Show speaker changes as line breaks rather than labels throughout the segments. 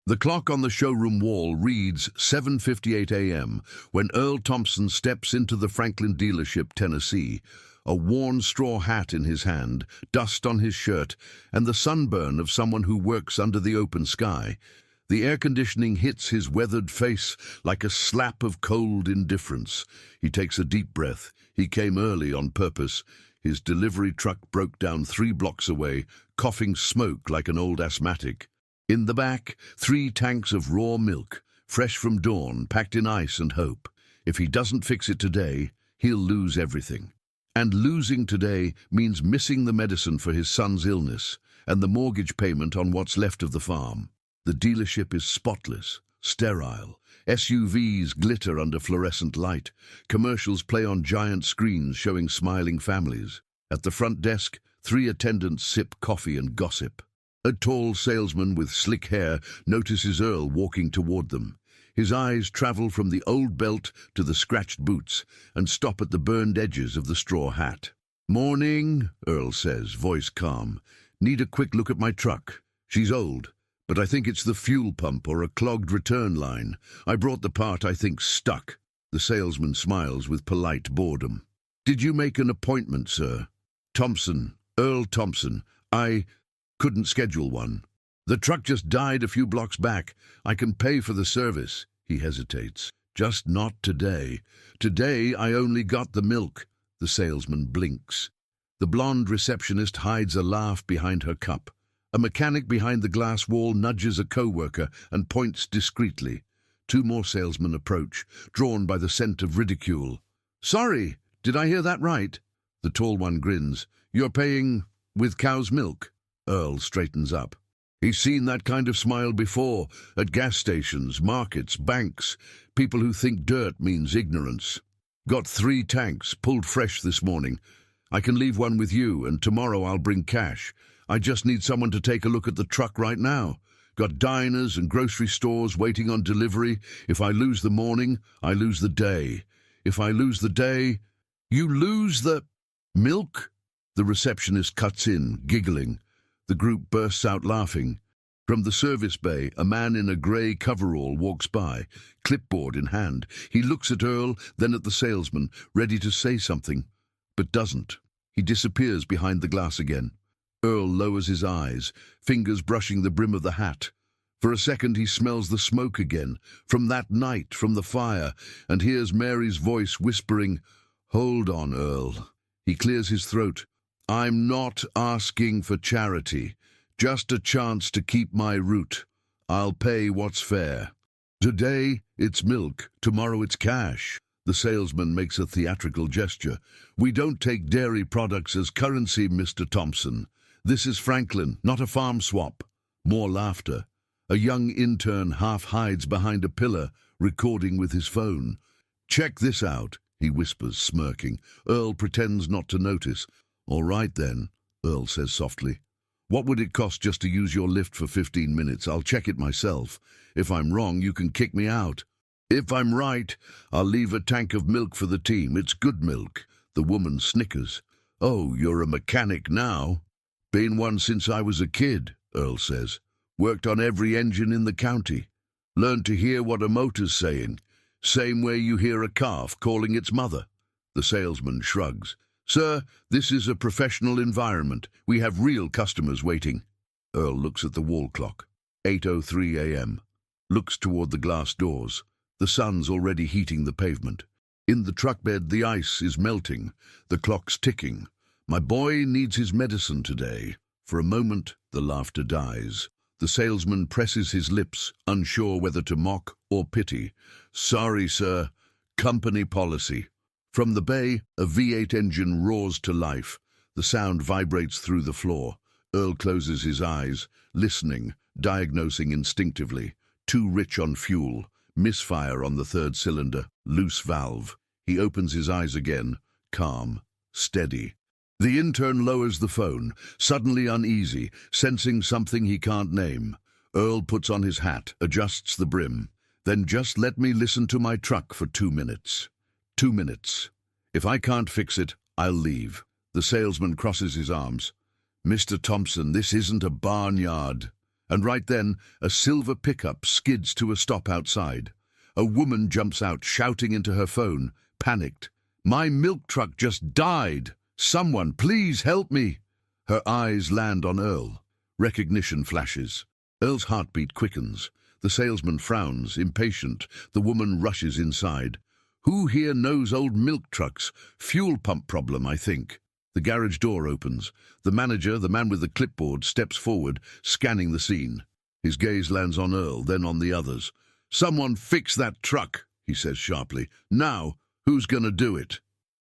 The clock on the showroom wall reads 7:58 a.m. when Earl Thompson steps into the Franklin dealership, Tennessee, a worn straw hat in his hand, dust on his shirt, and the sunburn of someone who works under the open sky. The air conditioning hits his weathered face like a slap of cold indifference. He takes a deep breath. He came early on purpose. His delivery truck broke down 3 blocks away, coughing smoke like an old asthmatic. In the back, 3 tanks of raw milk, fresh from dawn, packed in ice and hope. If he doesn't fix it today, he'll lose everything. And losing today means missing the medicine for his son's illness and the mortgage payment on what's left of the farm. The dealership is spotless, sterile. SUVs glitter under fluorescent light. Commercials play on giant screens showing smiling families. At the front desk, 3 attendants sip coffee and gossip. A tall salesman with slick hair notices Earl walking toward them. His eyes travel from the old belt to the scratched boots and stop at the burned edges of the straw hat. "Morning," Earl says, voice calm. "Need a quick look at my truck. She's old, but I think it's the fuel pump or a clogged return line. I brought the part I think's stuck." The salesman smiles with polite boredom. "Did you make an appointment, sir?" "Thompson, Earl Thompson. I couldn't schedule one. The truck just died a few blocks back. I can pay for the service." He hesitates. "Just not today. Today I only got the milk." The salesman blinks. The blonde receptionist hides a laugh behind her cup. A mechanic behind the glass wall nudges a co-worker and points discreetly. 2 more salesmen approach, drawn by the scent of ridicule. "Sorry, did I hear that right?" The tall one grins. "You're paying with cow's milk?" Earl straightens up. He's seen that kind of smile before, at gas stations, markets, banks, people who think dirt means ignorance. "Got 3 tanks, pulled fresh this morning. I can leave one with you, and tomorrow I'll bring cash. I just need someone to take a look at the truck right now. Got diners and grocery stores waiting on delivery. If I lose the morning, I lose the day. If I lose the day..." "You lose the milk?" The receptionist cuts in, giggling. The group bursts out laughing. From the service bay, a man in a grey coverall walks by, clipboard in hand. He looks at Earl, then at the salesman, ready to say something, but doesn't. He disappears behind the glass again. Earl lowers his eyes, fingers brushing the brim of the hat. For a second he smells the smoke again, from that night, from the fire, and hears Mary's voice whispering, "Hold on, Earl." He clears his throat. "I'm not asking for charity, just a chance to keep my root. I'll pay what's fair. Today it's milk, tomorrow it's cash." The salesman makes a theatrical gesture. "We don't take dairy products as currency, Mr. Thompson. This is Franklin, not a farm swap." More laughter. A young intern half hides behind a pillar, recording with his phone. "Check this out," he whispers, smirking. Earl pretends not to notice. "All right then," Earl says softly. "What would it cost just to use your lift for 15 minutes? I'll check it myself. If I'm wrong, you can kick me out. If I'm right, I'll leave a tank of milk for the team. It's good milk." The woman snickers. "Oh, you're a mechanic now?" "Been one since I was a kid," Earl says. "Worked on every engine in the county. Learned to hear what a motor's saying. Same way you hear a calf calling its mother." The salesman shrugs. "Sir, this is a professional environment. We have real customers waiting." Earl looks at the wall clock. 8:03 a.m. Looks toward the glass doors. The sun's already heating the pavement. In the truck bed, the ice is melting. The clock's ticking. "My boy needs his medicine today." For a moment, the laughter dies. The salesman presses his lips, unsure whether to mock or pity. "Sorry, sir. Company policy." From the bay, a V8 engine roars to life. The sound vibrates through the floor. Earl closes his eyes, listening, diagnosing instinctively. Too rich on fuel, misfire on the 3rd cylinder, loose valve. He opens his eyes again, calm, steady. The intern lowers the phone, suddenly uneasy, sensing something he can't name. Earl puts on his hat, adjusts the brim. "Then just let me listen to my truck for 2 minutes. 2 minutes. If I can't fix it, I'll leave." The salesman crosses his arms. "Mr. Thompson, this isn't a barnyard." And right then, a silver pickup skids to a stop outside. A woman jumps out, shouting into her phone, panicked. "My milk truck just died! Someone, please help me!" Her eyes land on Earl. Recognition flashes. Earl's heartbeat quickens. The salesman frowns, impatient. The woman rushes inside. "Who here knows old milk trucks? Fuel pump problem, I think." The garage door opens. The manager, the man with the clipboard, steps forward, scanning the scene. His gaze lands on Earl, then on the others. "Someone fix that truck," he says sharply. "Now, who's gonna do it?"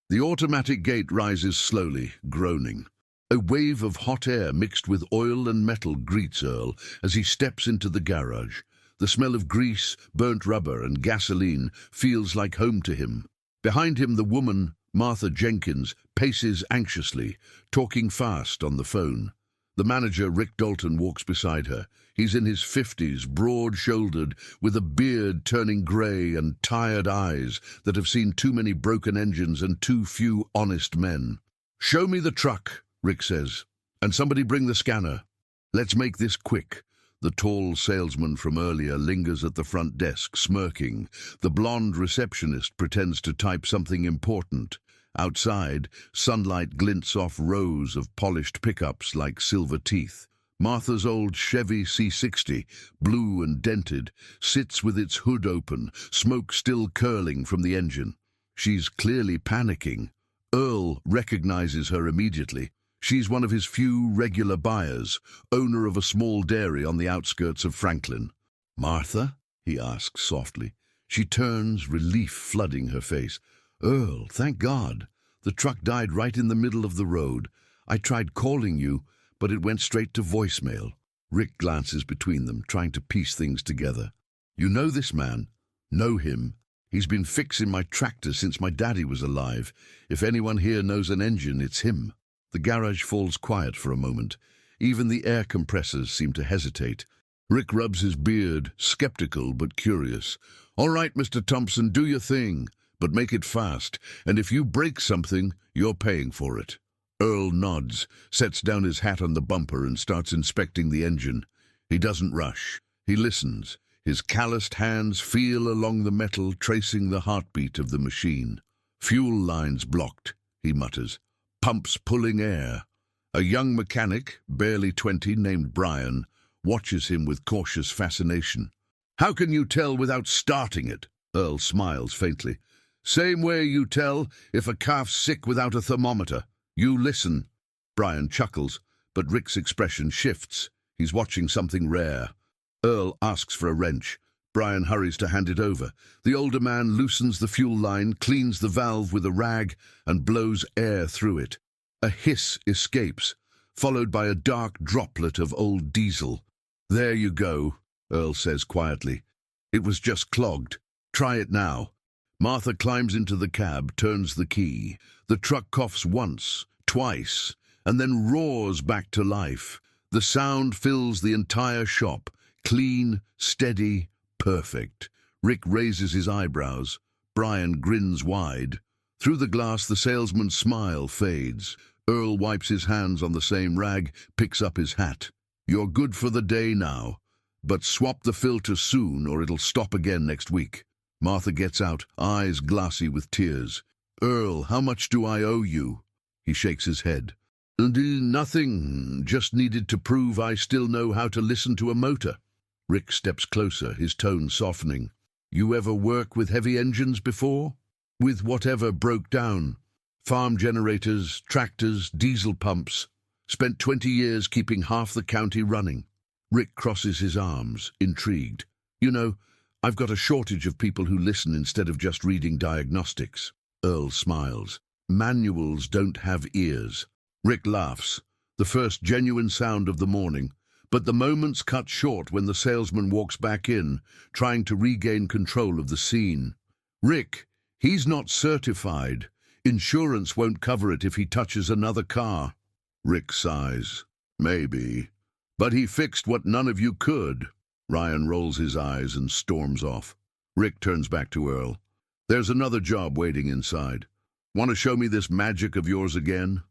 The automatic gate rises slowly, groaning. A wave of hot air mixed with oil and metal greets Earl as he steps into the garage. The smell of grease, burnt rubber, and gasoline feels like home to him. Behind him, the woman, Martha Jenkins, paces anxiously, talking fast on the phone. The manager, Rick Dalton, walks beside her. He's in his 50s, broad-shouldered, with a beard turning grey and tired eyes that have seen too many broken engines and too few honest men. "Show me the truck," Rick says, "and somebody bring the scanner. Let's make this quick." The tall salesman from earlier lingers at the front desk, smirking. The blonde receptionist pretends to type something important. Outside, sunlight glints off rows of polished pickups like silver teeth. Martha's old Chevy C60, blue and dented, sits with its hood open, smoke still curling from the engine. She's clearly panicking. Earl recognizes her immediately. She's one of his few regular buyers, owner of a small dairy on the outskirts of Franklin. "Martha?" he asks softly. She turns, relief flooding her face. "Earl, thank God. The truck died right in the middle of the road. I tried calling you, but it went straight to voicemail." Rick glances between them, trying to piece things together. "You know this man?" "Know him. He's been fixing my tractor since my daddy was alive. If anyone here knows an engine, it's him." The garage falls quiet for a moment. Even the air compressors seem to hesitate. Rick rubs his beard, skeptical but curious. "All right, Mr. Thompson, do your thing, but make it fast. And if you break something, you're paying for it." Earl nods, sets down his hat on the bumper and starts inspecting the engine. He doesn't rush. He listens. His calloused hands feel along the metal, tracing the heartbeat of the machine. "Fuel lines blocked," he mutters. "Pumps pulling air." A young mechanic, barely 20, named Brian, watches him with cautious fascination. "How can you tell without starting it?" Earl smiles faintly. "Same way you tell if a calf's sick without a thermometer. You listen." Brian chuckles, but Rick's expression shifts. He's watching something rare. Earl asks for a wrench. Brian hurries to hand it over. The older man loosens the fuel line, cleans the valve with a rag, and blows air through it. A hiss escapes, followed by a dark droplet of old diesel. "There you go," Earl says quietly. "It was just clogged. Try it now." Martha climbs into the cab, turns the key. The truck coughs once, twice, and then roars back to life. The sound fills the entire shop, clean, steady, perfect. Rick raises his eyebrows. Brian grins wide. Through the glass, the salesman's smile fades. Earl wipes his hands on the same rag, picks up his hat. "You're good for the day now, but swap the filter soon or it'll stop again next week." Martha gets out, eyes glassy with tears. "Earl, how much do I owe you?" He shakes his head. "Nothing. Just needed to prove I still know how to listen to a motor." Rick steps closer, his tone softening. "You ever work with heavy engines before?" "With whatever broke down. Farm generators, tractors, diesel pumps. Spent 20 years keeping half the county running." Rick crosses his arms, intrigued. "You know, I've got a shortage of people who listen instead of just reading diagnostics." Earl smiles. "Manuals don't have ears." Rick laughs, the first genuine sound of the morning, but the moment's cut short when the salesman walks back in, trying to regain control of the scene. "Rick, he's not certified. Insurance won't cover it if he touches another car." Rick sighs. "Maybe. But he fixed what none of you could." Ryan rolls his eyes and storms off. Rick turns back to Earl. "There's another job waiting inside. Want to show me this magic of yours again?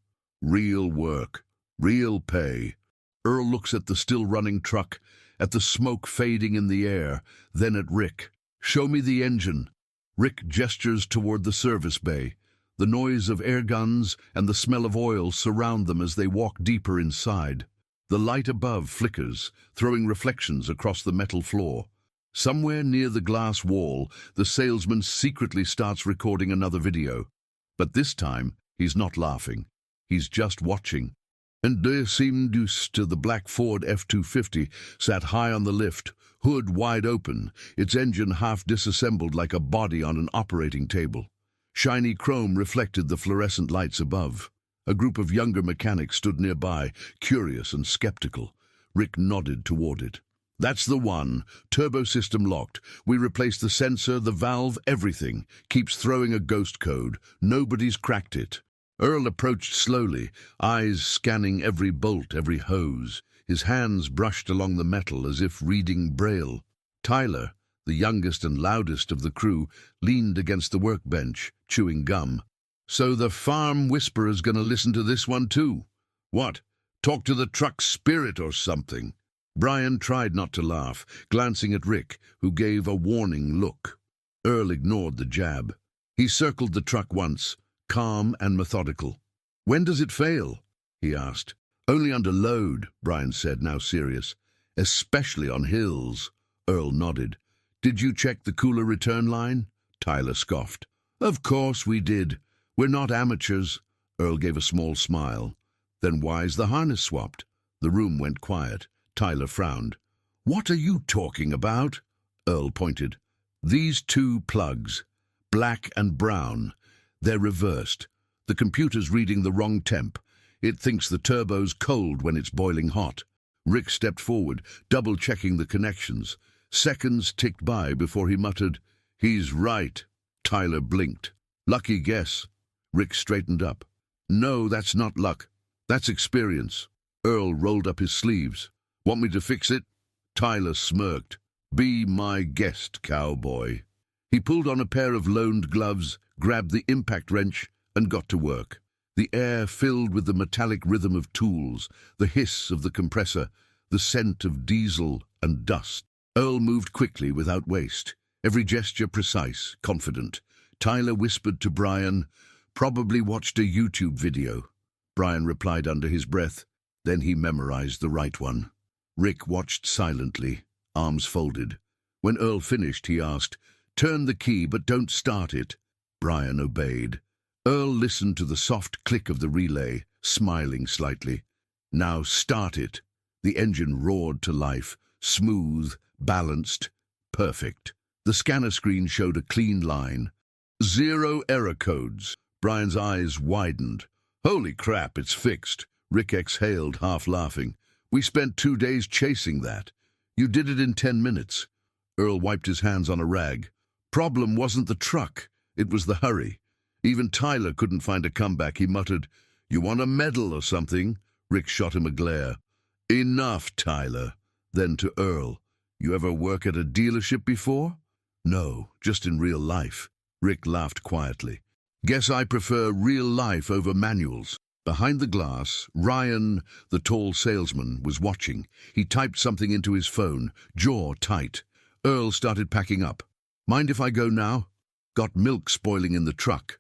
Real work. Real pay." Earl looks at the still-running truck, at the smoke fading in the air, then at Rick. "Show me the engine." Rick gestures toward the service bay. The noise of air guns and the smell of oil surround them as they walk deeper inside. The light above flickers, throwing reflections across the metal floor. Somewhere near the glass wall, the salesman secretly starts recording another video. But this time, he's not laughing. He's just watching. And there seemed to the black Ford F-250 sat high on the lift, hood wide open, its engine half disassembled like a body on an operating table. Shiny chrome reflected the fluorescent lights above. A group of younger mechanics stood nearby, curious and skeptical. Rick nodded toward it. "That's the one. Turbo system locked. We replaced the sensor, the valve, everything. Keeps throwing a ghost code. Nobody's cracked it." Earl approached slowly, eyes scanning every bolt, every hose. His hands brushed along the metal as if reading Braille. Tyler, the youngest and loudest of the crew, leaned against the workbench, chewing gum. "So the farm whisperer's gonna listen to this one too? What? Talk to the truck's spirit or something?" Brian tried not to laugh, glancing at Rick, who gave a warning look. Earl ignored the jab. He circled the truck once, calm and methodical. "When does it fail?" he asked. "Only under load," Brian said, now serious. "Especially on hills." Earl nodded. "Did you check the cooler return line?" Tyler scoffed. "Of course we did. We're not amateurs." Earl gave a small smile. "Then why's the harness swapped?" The room went quiet. Tyler frowned. "What are you talking about?" Earl pointed. "These two plugs, black and brown. They're reversed. The computer's reading the wrong temp. It thinks the turbo's cold when it's boiling hot." Rick stepped forward, double-checking the connections. Seconds ticked by before he muttered, "He's right." Tyler blinked. "Lucky guess." Rick straightened up. "No, that's not luck. That's experience." Earl rolled up his sleeves. "Want me to fix it?" Tyler smirked. "Be my guest, cowboy." He pulled on a pair of loaned gloves, grabbed the impact wrench, and got to work. The air filled with the metallic rhythm of tools, the hiss of the compressor, the scent of diesel and dust. Earl moved quickly without waste, every gesture precise, confident. Tyler whispered to Brian, "Probably watched a YouTube video." Brian replied under his breath, then he memorized the right one. Rick watched silently, arms folded. When Earl finished, he asked, "Turn the key, but don't start it." Brian obeyed. Earl listened to the soft click of the relay, smiling slightly. "Now start it." The engine roared to life, smooth, balanced, perfect. The scanner screen showed a clean line. 0 error codes. Brian's eyes widened. "Holy crap, it's fixed." Rick exhaled, half laughing. "We spent 2 days chasing that. You did it in 10 minutes. Earl wiped his hands on a rag. "Problem wasn't the truck. It was the hurry. Even Tyler couldn't find a comeback." He muttered, "You want a medal or something?" Rick shot him a glare. "Enough, Tyler." Then to Earl, "You ever work at a dealership before?" "No, just in real life." Rick laughed quietly. "Guess I prefer real life over manuals." Behind the glass, Ryan, the tall salesman, was watching. He typed something into his phone, jaw tight. Earl started packing up. "Mind if I go now?" "Got milk spoiling in the truck."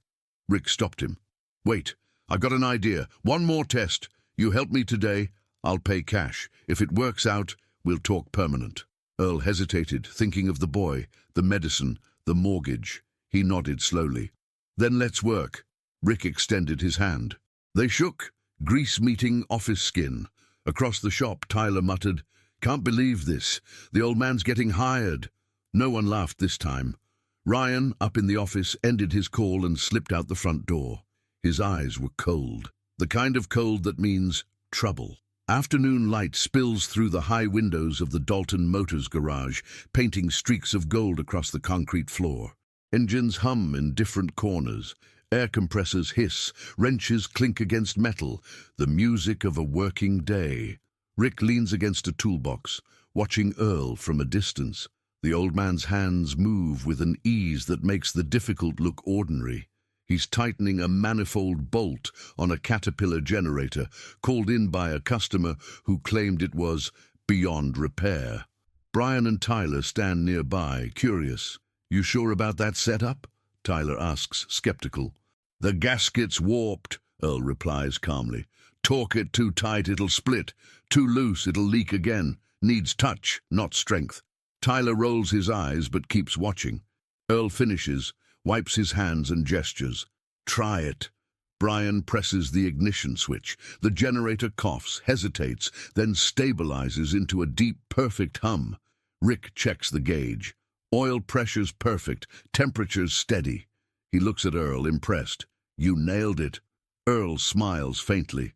Rick stopped him. "Wait, I've got an idea. One more test. You help me today, I'll pay cash. If it works out, we'll talk permanent." Earl hesitated, thinking of the boy, the medicine, the mortgage. He nodded slowly. "Then let's work." Rick extended his hand. They shook, grease-meeting office skin. Across the shop, Tyler muttered, "Can't believe this. The old man's getting hired." No one laughed this time. Ryan, up in the office, ended his call and slipped out the front door. His eyes were cold, the kind of cold that means trouble. Afternoon light spills through the high windows of the Dalton Motors garage, painting streaks of gold across the concrete floor. Engines hum in different corners. Air compressors hiss, wrenches clink against metal, the music of a working day. Rick leans against a toolbox, watching Earl from a distance. The old man's hands move with an ease that makes the difficult look ordinary. He's tightening a manifold bolt on a Caterpillar generator, called in by a customer who claimed it was beyond repair. Brian and Tyler stand nearby, curious. "You sure about that setup?" Tyler asks, skeptical. "The gasket's warped," Earl replies calmly. "Torque it too tight, it'll split. Too loose, it'll leak again. Needs touch, not strength." Tyler rolls his eyes but keeps watching. Earl finishes, wipes his hands and gestures. "Try it." Brian presses the ignition switch. The generator coughs, hesitates, then stabilizes into a deep, perfect hum. Rick checks the gauge. Oil pressure's perfect, temperature's steady. He looks at Earl, impressed. "You nailed it." Earl smiles faintly.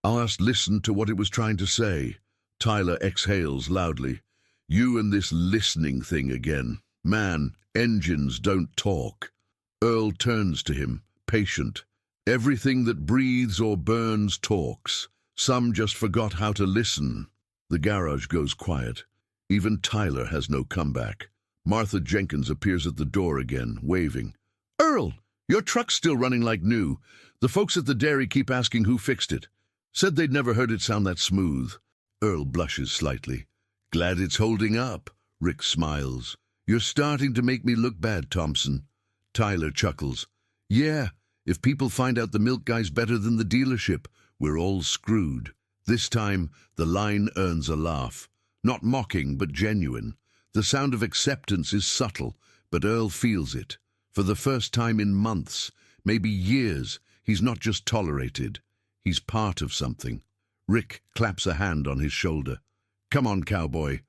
"I just listened to what it was trying to say." Tyler exhales loudly. "You and this listening thing again. Man, engines don't talk." Earl turns to him, patient. "Everything that breathes or burns talks. Some just forgot how to listen." The garage goes quiet. Even Tyler has no comeback. Martha Jenkins appears at the door again, waving. "Earl, your truck's still running like new. The folks at the dairy keep asking who fixed it. Said they'd never heard it sound that smooth." Earl blushes slightly. "Glad it's holding up." Rick smiles. "You're starting to make me look bad, Thompson." Tyler chuckles. "Yeah, if people find out the milk guy's better than the dealership, we're all screwed." This time, the line earns a laugh. Not mocking, but genuine. The sound of acceptance is subtle, but Earl feels it. For the first time in months, maybe years, he's not just tolerated. He's part of something. Rick claps a hand on his shoulder. "Come on, cowboy.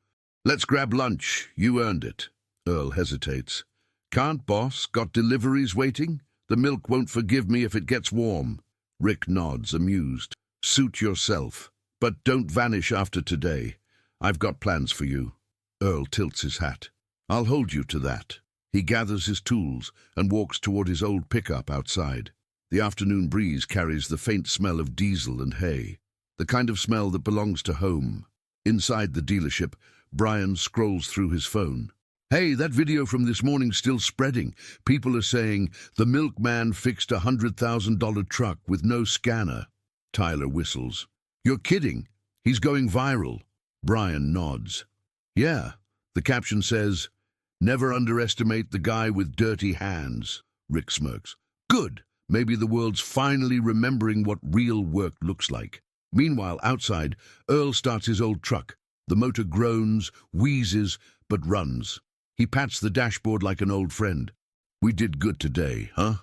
Let's grab lunch. You earned it." Earl hesitates. "Can't, boss. Got deliveries waiting? The milk won't forgive me if it gets warm." Rick nods, amused. "Suit yourself. But don't vanish after today. I've got plans for you." Earl tilts his hat. "I'll hold you to that." He gathers his tools and walks toward his old pickup outside. The afternoon breeze carries the faint smell of diesel and hay, the kind of smell that belongs to home. Inside the dealership, Brian scrolls through his phone. "Hey, that video from this morning's still spreading. People are saying the milkman fixed a $100,000 truck with no scanner." Tyler whistles. "You're kidding. He's going viral." Brian nods. "Yeah." The caption says, "Never underestimate the guy with dirty hands." Rick smirks. "Good. Maybe the world's finally remembering what real work looks like." Meanwhile, outside, Earl starts his old truck. The motor groans, wheezes, but runs. He pats the dashboard like an old friend. "We did good today, huh?"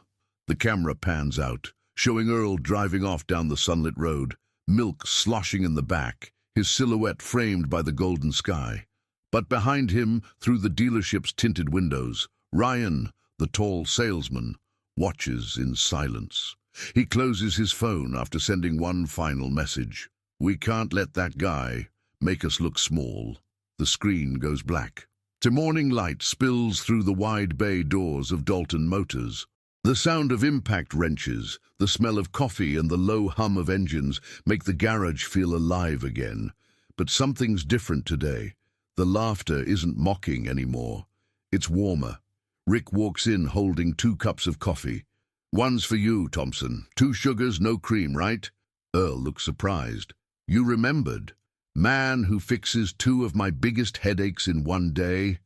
The camera pans out, showing Earl driving off down the sunlit road, milk sloshing in the back, his silhouette framed by the golden sky. But behind him, through the dealership's tinted windows, Ryan, the tall salesman, watches in silence. He closes his phone after sending one final message. "We can't let that guy make us look small." The screen goes black. The morning light spills through the wide bay doors of Dalton Motors. The sound of impact wrenches, the smell of coffee and the low hum of engines make the garage feel alive again. But something's different today. The laughter isn't mocking anymore. It's warmer. Rick walks in holding 2 cups of coffee. "One's for you, Thompson. 2 sugars, no cream, right?" Earl looks surprised. "You remembered. Man who fixes 2 of my biggest headaches in one day."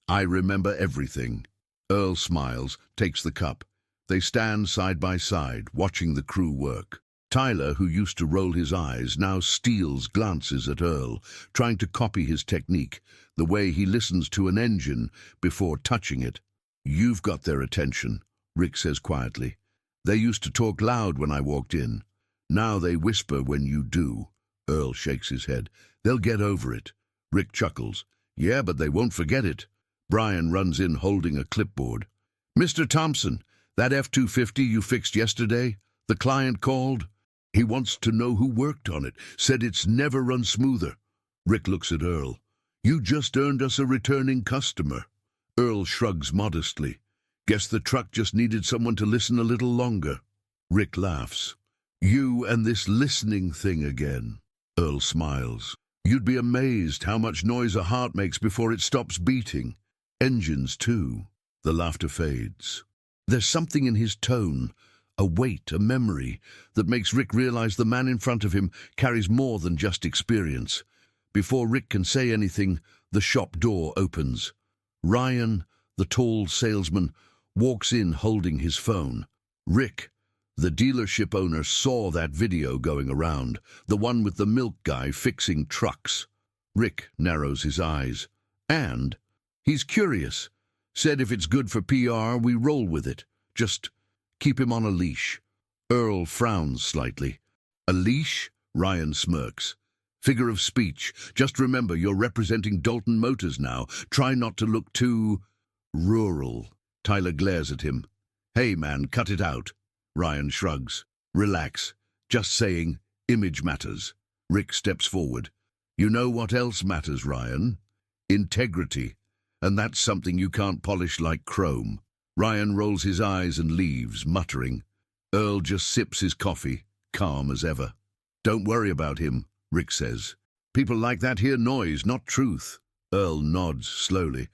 "I remember everything." Earl smiles, takes the cup. They stand side by side, watching the crew work. Tyler, who used to roll his eyes, now steals glances at Earl, trying to copy his technique, the way he listens to an engine before touching it. "You've got their attention," Rick says quietly. "They used to talk loud when I walked in. Now they whisper when you do." Earl shakes his head. "They'll get over it." Rick chuckles. "Yeah, but they won't forget it." Brian runs in holding a clipboard. "Mr. Thompson, that F-250 you fixed yesterday, the client called. He wants to know who worked on it, said it's never run smoother." Rick looks at Earl. "You just earned us a returning customer." Earl shrugs modestly. "Guess the truck just needed someone to listen a little longer." Rick laughs. "You and this listening thing again." Earl smiles. "You'd be amazed how much noise a heart makes before it stops beating. Engines, too." The laughter fades. There's something in his tone, a weight, a memory, that makes Rick realize the man in front of him carries more than just experience. Before Rick can say anything, the shop door opens. Ryan, the tall salesman, walks in holding his phone. Rick, the dealership owner, saw that video going around, the one with the milk guy fixing trucks. Rick narrows his eyes. And he's curious. Said if it's good for PR, we roll with it. Just keep him on a leash. Earl frowns slightly. A leash? Ryan smirks. Figure of speech. Just remember you're representing Dalton Motors now. Try not to look too rural. Tyler glares at him. Hey man, cut it out. Ryan shrugs. Relax. Just saying, image matters. Rick steps forward. You know what else matters, Ryan? Integrity. And that's something you can't polish like chrome. Ryan rolls his eyes and leaves, muttering. Earl just sips his coffee, calm as ever. Don't worry about him, Rick says. People like that hear noise, not truth. Earl nods slowly.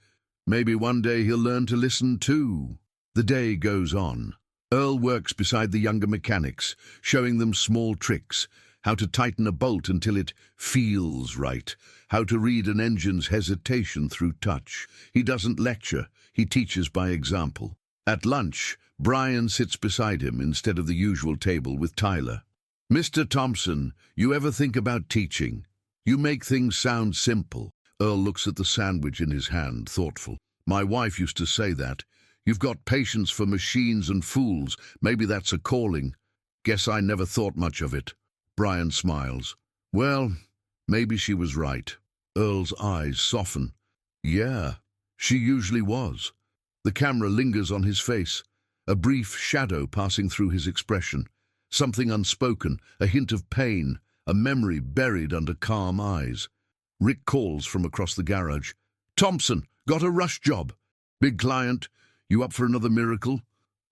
Maybe one day he'll learn to listen too. The day goes on. Earl works beside the younger mechanics, showing them small tricks, how to tighten a bolt until it feels right, how to read an engine's hesitation through touch. He doesn't lecture, he teaches by example. At lunch, Brian sits beside him instead of the usual table with Tyler. Mr. Thompson, you ever think about teaching? You make things sound simple. Earl looks at the sandwich in his hand, thoughtful. My wife used to say that. You've got patience for machines and fools. Maybe that's a calling. Guess I never thought much of it. Brian smiles. Well, maybe she was right. Earl's eyes soften. Yeah, she usually was. The camera lingers on his face, a brief shadow passing through his expression. Something unspoken, a hint of pain, a memory buried under calm eyes. Rick calls from across the garage. Thompson, got a rush job. Big client. You up for another miracle?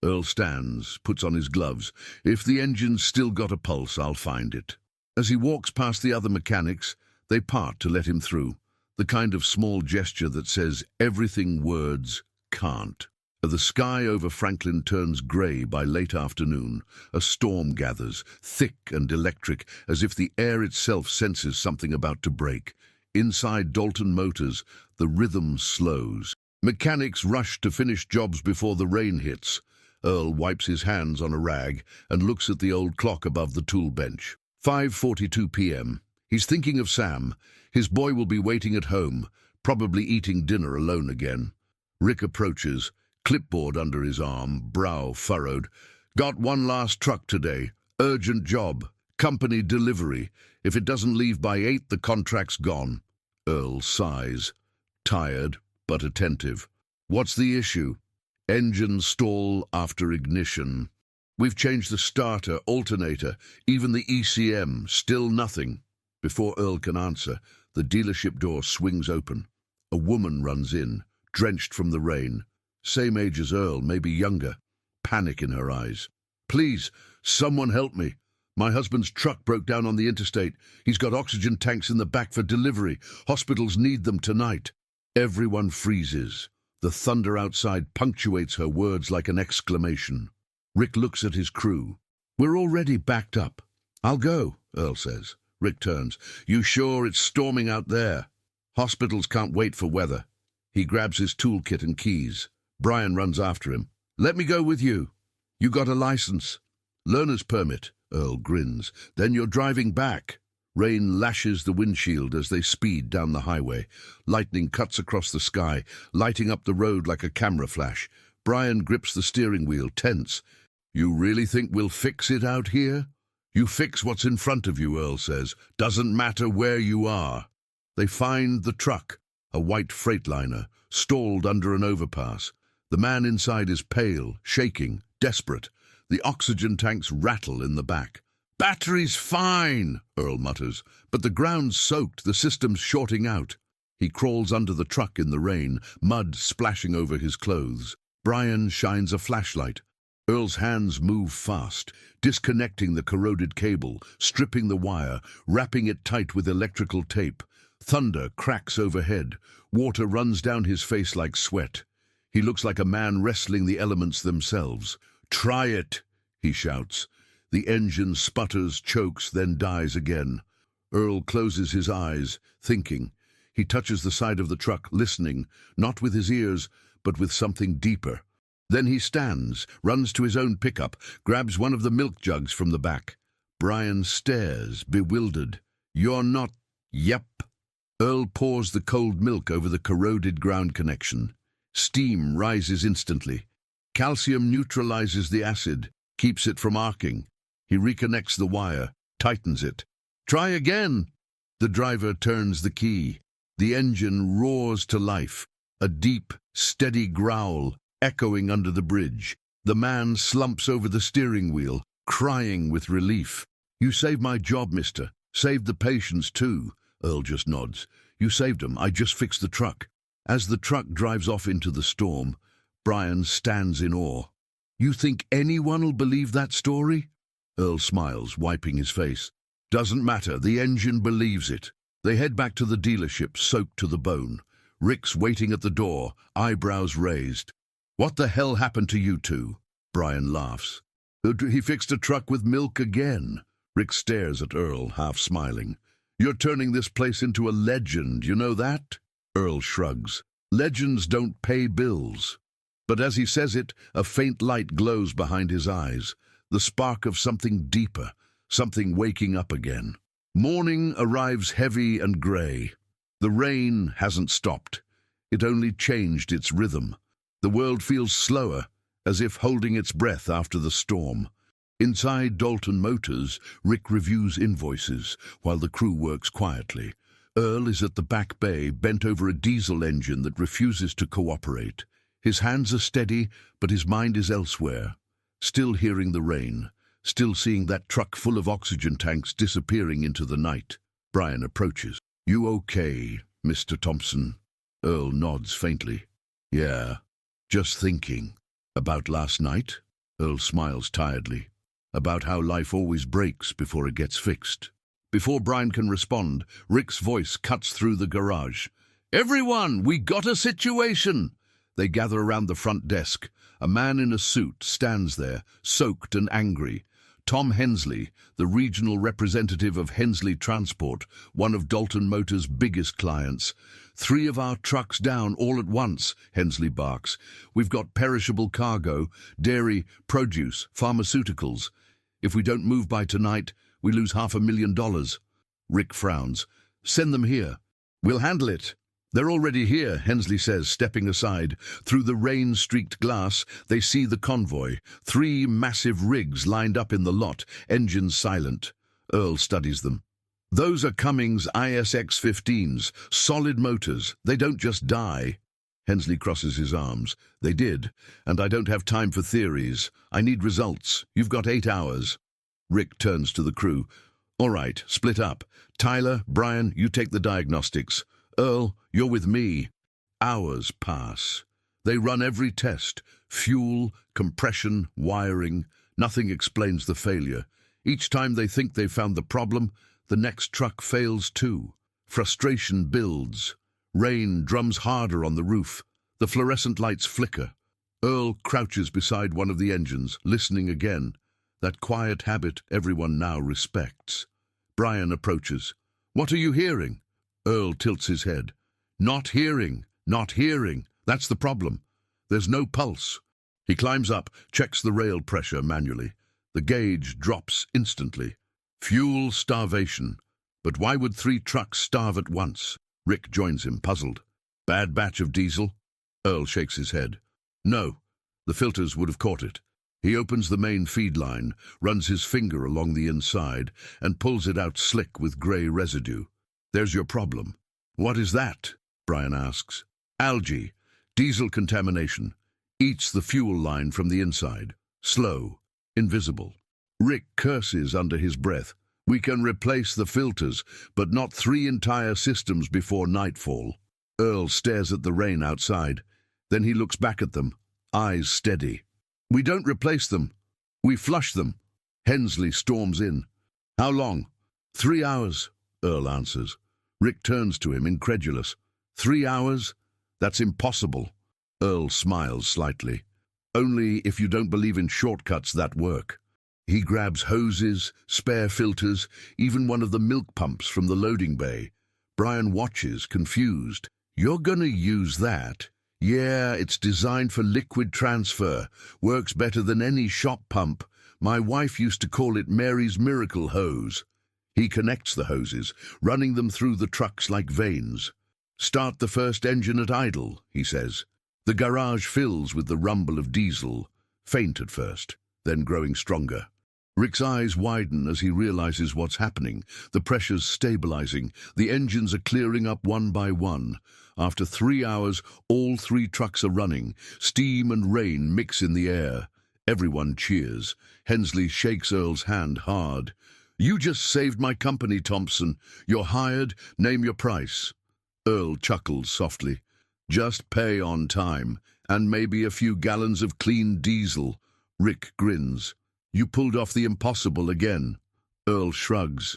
Earl stands, puts on his gloves. If the engine's still got a pulse, I'll find it. As he walks past the other mechanics, they part to let him through. The kind of small gesture that says everything words can't. The sky over Franklin turns grey by late afternoon. A storm gathers, thick and electric, as if the air itself senses something about to break. Inside Dalton Motors, the rhythm slows. Mechanics rush to finish jobs before the rain hits. Earl wipes his hands on a rag and looks at the old clock above the tool bench. 5:42 p.m. He's thinking of Sam. His boy will be waiting at home, probably eating dinner alone again. Rick approaches, clipboard under his arm, brow furrowed. Got one last truck today. Urgent job. Company delivery. If it doesn't leave by 8, the contract's gone. Earl sighs. Tired, but attentive. What's the issue? Engine stall after ignition. We've changed the starter, alternator, even the ECM. Still nothing. Before Earl can answer, the dealership door swings open. A woman runs in, drenched from the rain. Same age as Earl, maybe younger. Panic in her eyes. Please, someone help me. My husband's truck broke down on the interstate. He's got oxygen tanks in the back for delivery. Hospitals need them tonight. Everyone freezes. The thunder outside punctuates her words like an exclamation. Rick looks at his crew. We're already backed up. I'll go, Earl says. Rick turns. You sure it's storming out there? Hospitals can't wait for weather. He grabs his toolkit and keys. Brian runs after him. Let me go with you. You got a license? Learner's permit. Earl grins. Then you're driving back. Rain lashes the windshield as they speed down the highway. Lightning cuts across the sky, lighting up the road like a camera flash. Brian grips the steering wheel, tense. You really think we'll fix it out here? You fix what's in front of you, Earl says. Doesn't matter where you are. They find the truck, a white Freightliner, stalled under an overpass. The man inside is pale, shaking, desperate. The oxygen tanks rattle in the back. Battery's fine, Earl mutters, but the ground's soaked, the system's shorting out. He crawls under the truck in the rain, mud splashing over his clothes. Brian shines a flashlight. Earl's hands move fast, disconnecting the corroded cable, stripping the wire, wrapping it tight with electrical tape. Thunder cracks overhead. Water runs down his face like sweat. He looks like a man wrestling the elements themselves. Try it, he shouts. The engine sputters, chokes, then dies again. Earl closes his eyes, thinking. He touches the side of the truck, listening, not with his ears, but with something deeper. Then he stands, runs to his own pickup, grabs one of the milk jugs from the back. Brian stares, bewildered. "You're not—" "Yep." Earl pours the cold milk over the corroded ground connection. Steam rises instantly. Calcium neutralizes the acid, keeps it from arcing. He reconnects the wire, tightens it. "Try again!" The driver turns the key. The engine roars to life, a deep, steady growl echoing under the bridge. The man slumps over the steering wheel, crying with relief. "You saved my job, mister. Saved the patients, too." Earl just nods. "You saved them. I just fixed the truck." As the truck drives off into the storm, Brian stands in awe. "You think anyone'll believe that story?" Earl smiles, wiping his face. "Doesn't matter. The engine believes it." They head back to the dealership, soaked to the bone. Rick's waiting at the door, eyebrows raised. "What the hell happened to you two?" Brian laughs. "He fixed a truck with milk again." Rick stares at Earl, half smiling. "You're turning this place into a legend, you know that?" Earl shrugs. "Legends don't pay bills." But as he says it, a faint light glows behind his eyes, the spark of something deeper, something waking up again. Morning arrives heavy and grey. The rain hasn't stopped. It only changed its rhythm. The world feels slower, as if holding its breath after the storm. Inside Dalton Motors, Rick reviews invoices, while the crew works quietly. Earl is at the back bay, bent over a diesel engine that refuses to cooperate. His hands are steady, but his mind is elsewhere. Still hearing the rain, still seeing that truck full of oxygen tanks disappearing into the night. Brian approaches. "You okay, Mr. Thompson?" Earl nods faintly. "Yeah, just thinking." "About last night?" Earl smiles tiredly. "About how life always breaks before it gets fixed." Before Brian can respond, Rick's voice cuts through the garage. "Everyone, we got a situation!" They gather around the front desk. A man in a suit stands there, soaked and angry. Tom Hensley, the regional representative of Hensley Transport, one of Dalton Motors' biggest clients. "3 of our trucks down all at once," Hensley barks. "We've got perishable cargo, dairy, produce, pharmaceuticals. If we don't move by tonight, we lose $500,000. Rick frowns. "Send them here." "We'll handle it." "They're already here," Hensley says, stepping aside. Through the rain-streaked glass, they see the convoy. 3 massive rigs lined up in the lot, engines silent. Earl studies them. "Those are Cummins ISX-15s, solid motors. They don't just die." Hensley crosses his arms. "They did, and I don't have time for theories. I need results. You've got 8 hours. Rick turns to the crew. "All right, split up. Tyler, Brian, you take the diagnostics. Earl, you're with me." Hours pass. They run every test. Fuel, compression, wiring. Nothing explains the failure. Each time they think they've found the problem, the next truck fails too. Frustration builds. Rain drums harder on the roof. The fluorescent lights flicker. Earl crouches beside one of the engines, listening again. That quiet habit everyone now respects. Brian approaches. "What are you hearing?" Earl tilts his head. "Not hearing, not hearing. That's the problem. There's no pulse." He climbs up, checks the rail pressure manually. The gauge drops instantly. Fuel starvation. But why would 3 trucks starve at once? Rick joins him, puzzled. "Bad batch of diesel?" Earl shakes his head. "No, the filters would have caught it." He opens the main feed line, runs his finger along the inside, and pulls it out slick with grey residue. "There's your problem." "What is that?" Brian asks. "Algae. Diesel contamination. Eats the fuel line from the inside. Slow. Invisible." Rick curses under his breath. "We can replace the filters, but not 3 entire systems before nightfall." Earl stares at the rain outside. Then he looks back at them, eyes steady. "We don't replace them. We flush them." Hensley storms in. "How long?" 3 hours, Earl answers. Rick turns to him, incredulous. 3 hours? That's impossible." Earl smiles slightly. "Only if you don't believe in shortcuts that work." He grabs hoses, spare filters, even one of the milk pumps from the loading bay. Brian watches, confused. "You're gonna use that?" "Yeah, it's designed for liquid transfer. Works better than any shop pump. My wife used to call it Mary's Miracle Hose." He connects the hoses, running them through the trucks like veins. "Start the first engine at idle," he says. The garage fills with the rumble of diesel, faint at first, then growing stronger. Rick's eyes widen as he realizes what's happening. The pressure's stabilizing. The engines are clearing up one by one. After 3 hours, all 3 trucks are running. Steam and rain mix in the air. Everyone cheers. Hensley shakes Earl's hand hard. "You just saved my company, Thompson. You're hired. Name your price." Earl chuckles softly. "Just pay on time, and maybe a few gallons of clean diesel." Rick grins. "You pulled off the impossible again." Earl shrugs.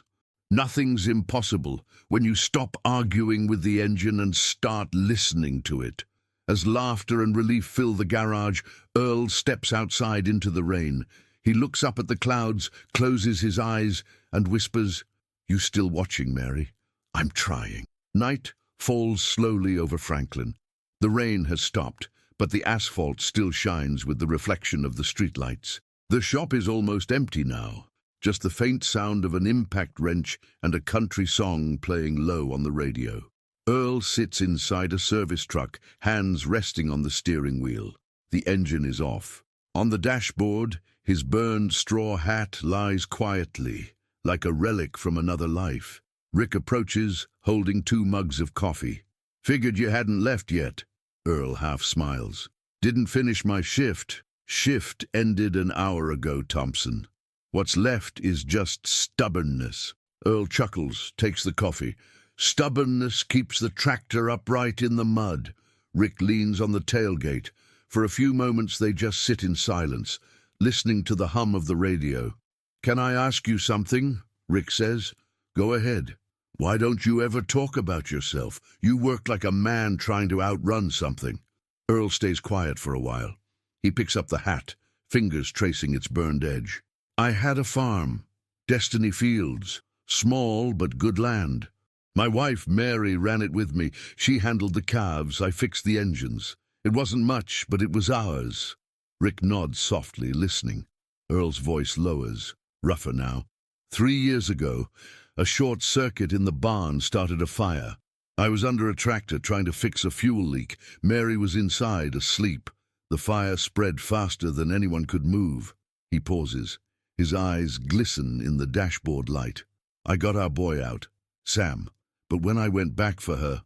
"Nothing's impossible when you stop arguing with the engine and start listening to it." As laughter and relief fill the garage, Earl steps outside into the rain. He looks up at the clouds, closes his eyes, and whispers, "You still watching, Mary? I'm trying." Night falls slowly over Franklin. The rain has stopped, but the asphalt still shines with the reflection of the streetlights. The shop is almost empty now, just the faint sound of an impact wrench and a country song playing low on the radio. Earl sits inside a service truck, hands resting on the steering wheel. The engine is off. On the dashboard, his burned straw hat lies quietly, like a relic from another life. Rick approaches, holding 2 mugs of coffee. "Figured you hadn't left yet." Earl half smiles. "Didn't finish my shift. Shift ended an hour ago, Thompson. What's left is just stubbornness." Earl chuckles, takes the coffee. "Stubbornness keeps the tractor upright in the mud." Rick leans on the tailgate. For a few moments they just sit in silence, listening to the hum of the radio. "Can I ask you something?" Rick says. "Go ahead." "Why don't you ever talk about yourself? You work like a man trying to outrun something." Earl stays quiet for a while. He picks up the hat, fingers tracing its burned edge. "I had a farm. Destiny Fields. Small but good land. My wife, Mary, ran it with me. She handled the calves, I fixed the engines. It wasn't much, but it was ours." Rick nods softly, listening. Earl's voice lowers, rougher now. 3 years ago, a short circuit in the barn started a fire. I was under a tractor trying to fix a fuel leak. Mary was inside, asleep. The fire spread faster than anyone could move." He pauses. His eyes glisten in the dashboard light. "I got our boy out, Sam, but when I went back for her,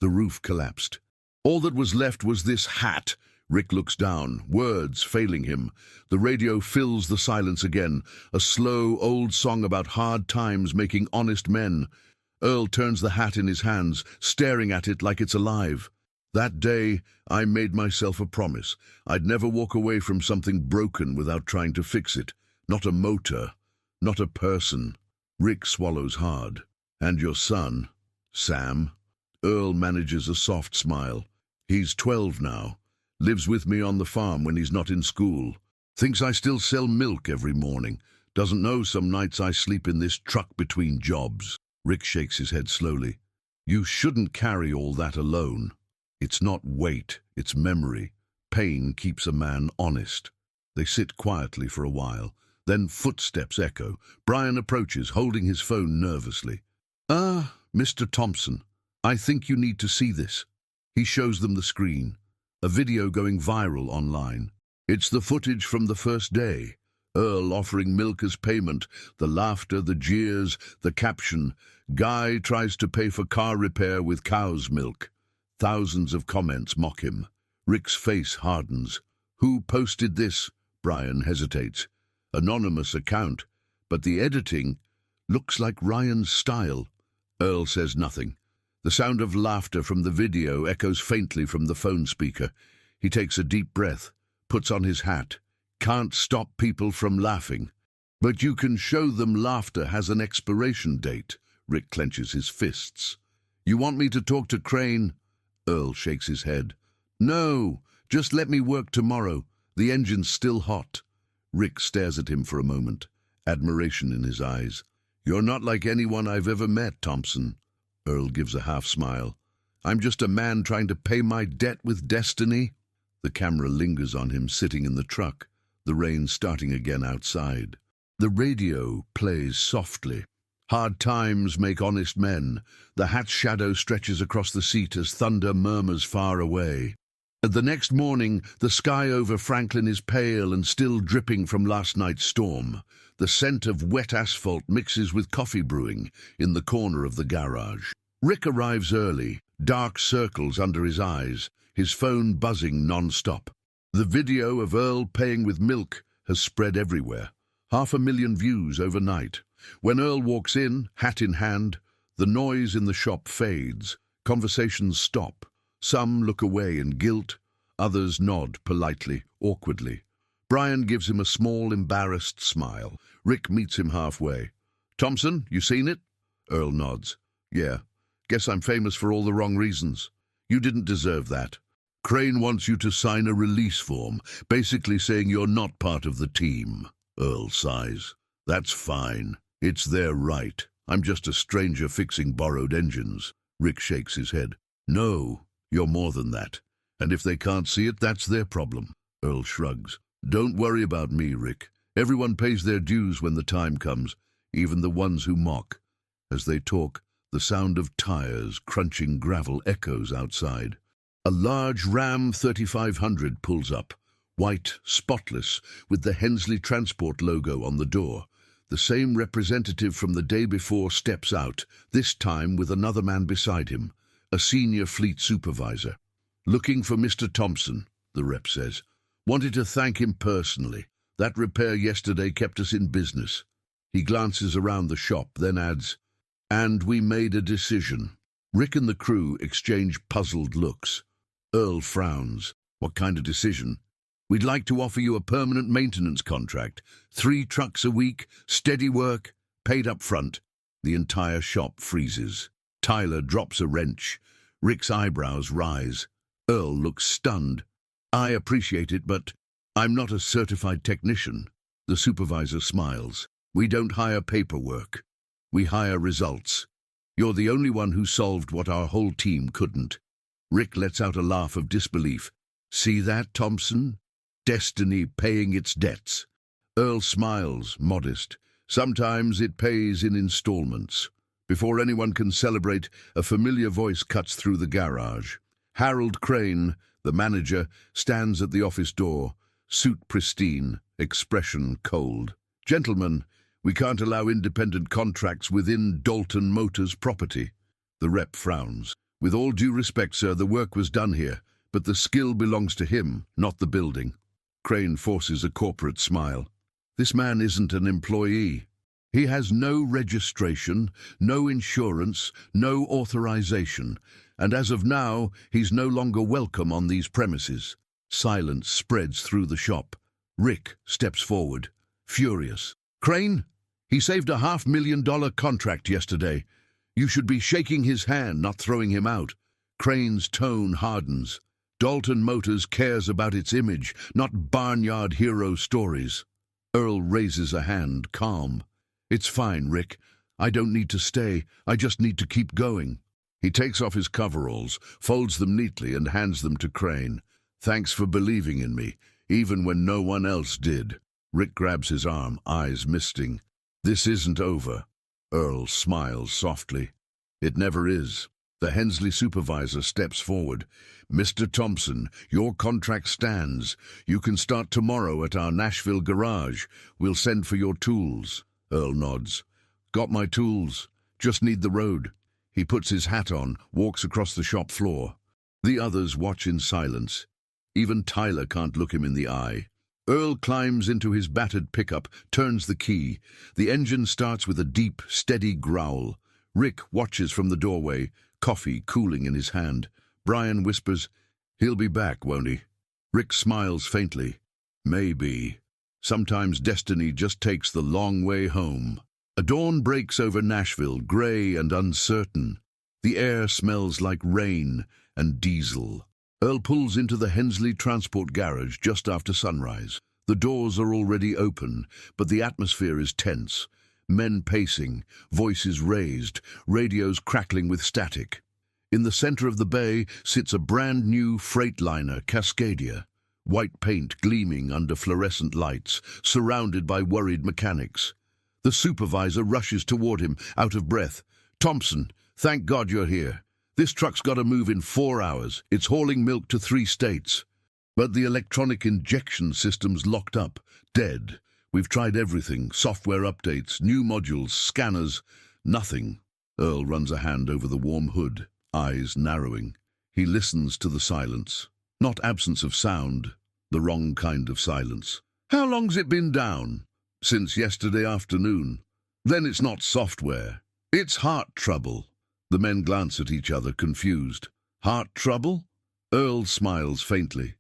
the roof collapsed. All that was left was this hat." Rick looks down, words failing him. The radio fills the silence again, a slow, old song about hard times making honest men. Earl turns the hat in his hands, staring at it like it's alive. "That day, I made myself a promise. I'd never walk away from something broken without trying to fix it. Not a motor, not a person." Rick swallows hard. "And your son, Sam?" Earl manages a soft smile. "He's 12 now. Lives with me on the farm when he's not in school. Thinks I still sell milk every morning. Doesn't know some nights I sleep in this truck between jobs." Rick shakes his head slowly. "You shouldn't carry all that alone. It's not weight, it's memory. Pain keeps a man honest." They sit quietly for a while. Then footsteps echo. Brian approaches, holding his phone nervously. Mr. Thompson, I think you need to see this." He shows them the screen, a video going viral online. It's the footage from the first day. Earl offering milk as payment, the laughter, the jeers, the caption, "Guy tries to pay for car repair with cow's milk." Thousands of comments mock him. Rick's face hardens. "Who posted this?" Brian hesitates. "Anonymous account, but the editing looks like Ryan's style." Earl says nothing. The sound of laughter from the video echoes faintly from the phone speaker. He takes a deep breath, puts on his hat. "Can't stop people from laughing." "But you can show them laughter has an expiration date." Rick clenches his fists. "You want me to talk to Crane?" Earl shakes his head. "No, just let me work tomorrow. The engine's still hot." Rick stares at him for a moment, admiration in his eyes. "You're not like anyone I've ever met, Thompson." Earl gives a half smile. "I'm just a man trying to pay my debt with destiny." The camera lingers on him sitting in the truck, the rain starting again outside. The radio plays softly. "Hard times make honest men." The hat's shadow stretches across the seat as thunder murmurs far away. The next morning, the sky over Franklin is pale and still dripping from last night's storm. The scent of wet asphalt mixes with coffee brewing in the corner of the garage. Rick arrives early, dark circles under his eyes, his phone buzzing non-stop. The video of Earl paying with milk has spread everywhere. 500,000 views overnight. When Earl walks in, hat in hand, the noise in the shop fades. Conversations stop. Some look away in guilt, others nod politely, awkwardly. Brian gives him a small, embarrassed smile. Rick meets him halfway. "Thompson, you seen it?" Earl nods. "Yeah. Guess I'm famous for all the wrong reasons. You didn't deserve that. Crane wants you to sign a release form, basically saying you're not part of the team." Earl sighs. "That's fine. It's their right. I'm just a stranger fixing borrowed engines." Rick shakes his head. "No, you're more than that. And if they can't see it, that's their problem." Earl shrugs. "Don't worry about me, Rick. Everyone pays their dues when the time comes, even the ones who mock." As they talk, the sound of tires crunching gravel echoes outside. A large Ram 3500 pulls up, white, spotless, with the Hensley Transport logo on the door. The same representative from the day before steps out, this time with another man beside him, a senior fleet supervisor. "Looking for Mr. Thompson," the rep says. "Wanted to thank him personally. That repair yesterday kept us in business." He glances around the shop, then adds, "And we made a decision." Rick and the crew exchange puzzled looks. Earl frowns. "What kind of decision?" "We'd like to offer you a permanent maintenance contract. 3 trucks a week, steady work, paid up front." The entire shop freezes. Tyler drops a wrench. Rick's eyebrows rise. Earl looks stunned. "I appreciate it, but I'm not a certified technician." The supervisor smiles. "We don't hire paperwork. We hire results. You're the only one who solved what our whole team couldn't." Rick lets out a laugh of disbelief. "See that, Thompson? Destiny paying its debts." Earl smiles, modest. "Sometimes it pays in installments." Before anyone can celebrate, a familiar voice cuts through the garage. Harold Crane, the manager, stands at the office door, suit pristine, expression cold. "Gentlemen, we can't allow independent contracts within Dalton Motors property." The rep frowns. "With all due respect, sir, the work was done here, but the skill belongs to him, not the building." Crane forces a corporate smile. "This man isn't an employee. He has no registration, no insurance, no authorization, and as of now, he's no longer welcome on these premises." Silence spreads through the shop. Rick steps forward, furious. "Crane, he saved a $500,000 contract yesterday. You should be shaking his hand, not throwing him out." Crane's tone hardens. "Dalton Motors cares about its image, not barnyard hero stories." Earl raises a hand, calm. "It's fine, Rick. I don't need to stay. I just need to keep going." He takes off his coveralls, folds them neatly, and hands them to Crane. "Thanks for believing in me, even when no one else did." Rick grabs his arm, eyes misting. "This isn't over." Earl smiles softly. "It never is." The Hensley supervisor steps forward. "Mr. Thompson, your contract stands. You can start tomorrow at our Nashville garage. We'll send for your tools." Earl nods. "Got my tools. Just need the road." He puts his hat on, walks across the shop floor. The others watch in silence. Even Tyler can't look him in the eye. Earl climbs into his battered pickup, turns the key. The engine starts with a deep, steady growl. Rick watches from the doorway, coffee cooling in his hand. Brian whispers, "He'll be back, won't he?" Rick smiles faintly. "Maybe. Sometimes destiny just takes the long way home." A dawn breaks over Nashville, gray and uncertain. The air smells like rain and diesel. Earl pulls into the Hensley Transport garage just after sunrise. The doors are already open, but the atmosphere is tense. Men pacing, voices raised, radios crackling with static. In the center of the bay sits a brand-new freightliner, Cascadia, white paint gleaming under fluorescent lights, surrounded by worried mechanics. The supervisor rushes toward him, out of breath. "Thompson, thank God you're here. This truck's got to move in 4 hours. It's hauling milk to 3 states. But the electronic injection system's locked up, dead. We've tried everything, software updates, new modules, scanners, nothing." Earl runs a hand over the warm hood, eyes narrowing. He listens to the silence. Not absence of sound, the wrong kind of silence. "How long's it been down?" "Since yesterday afternoon." "Then it's not software. It's heart trouble." The men glance at each other, confused. "Heart trouble?" Earl smiles faintly.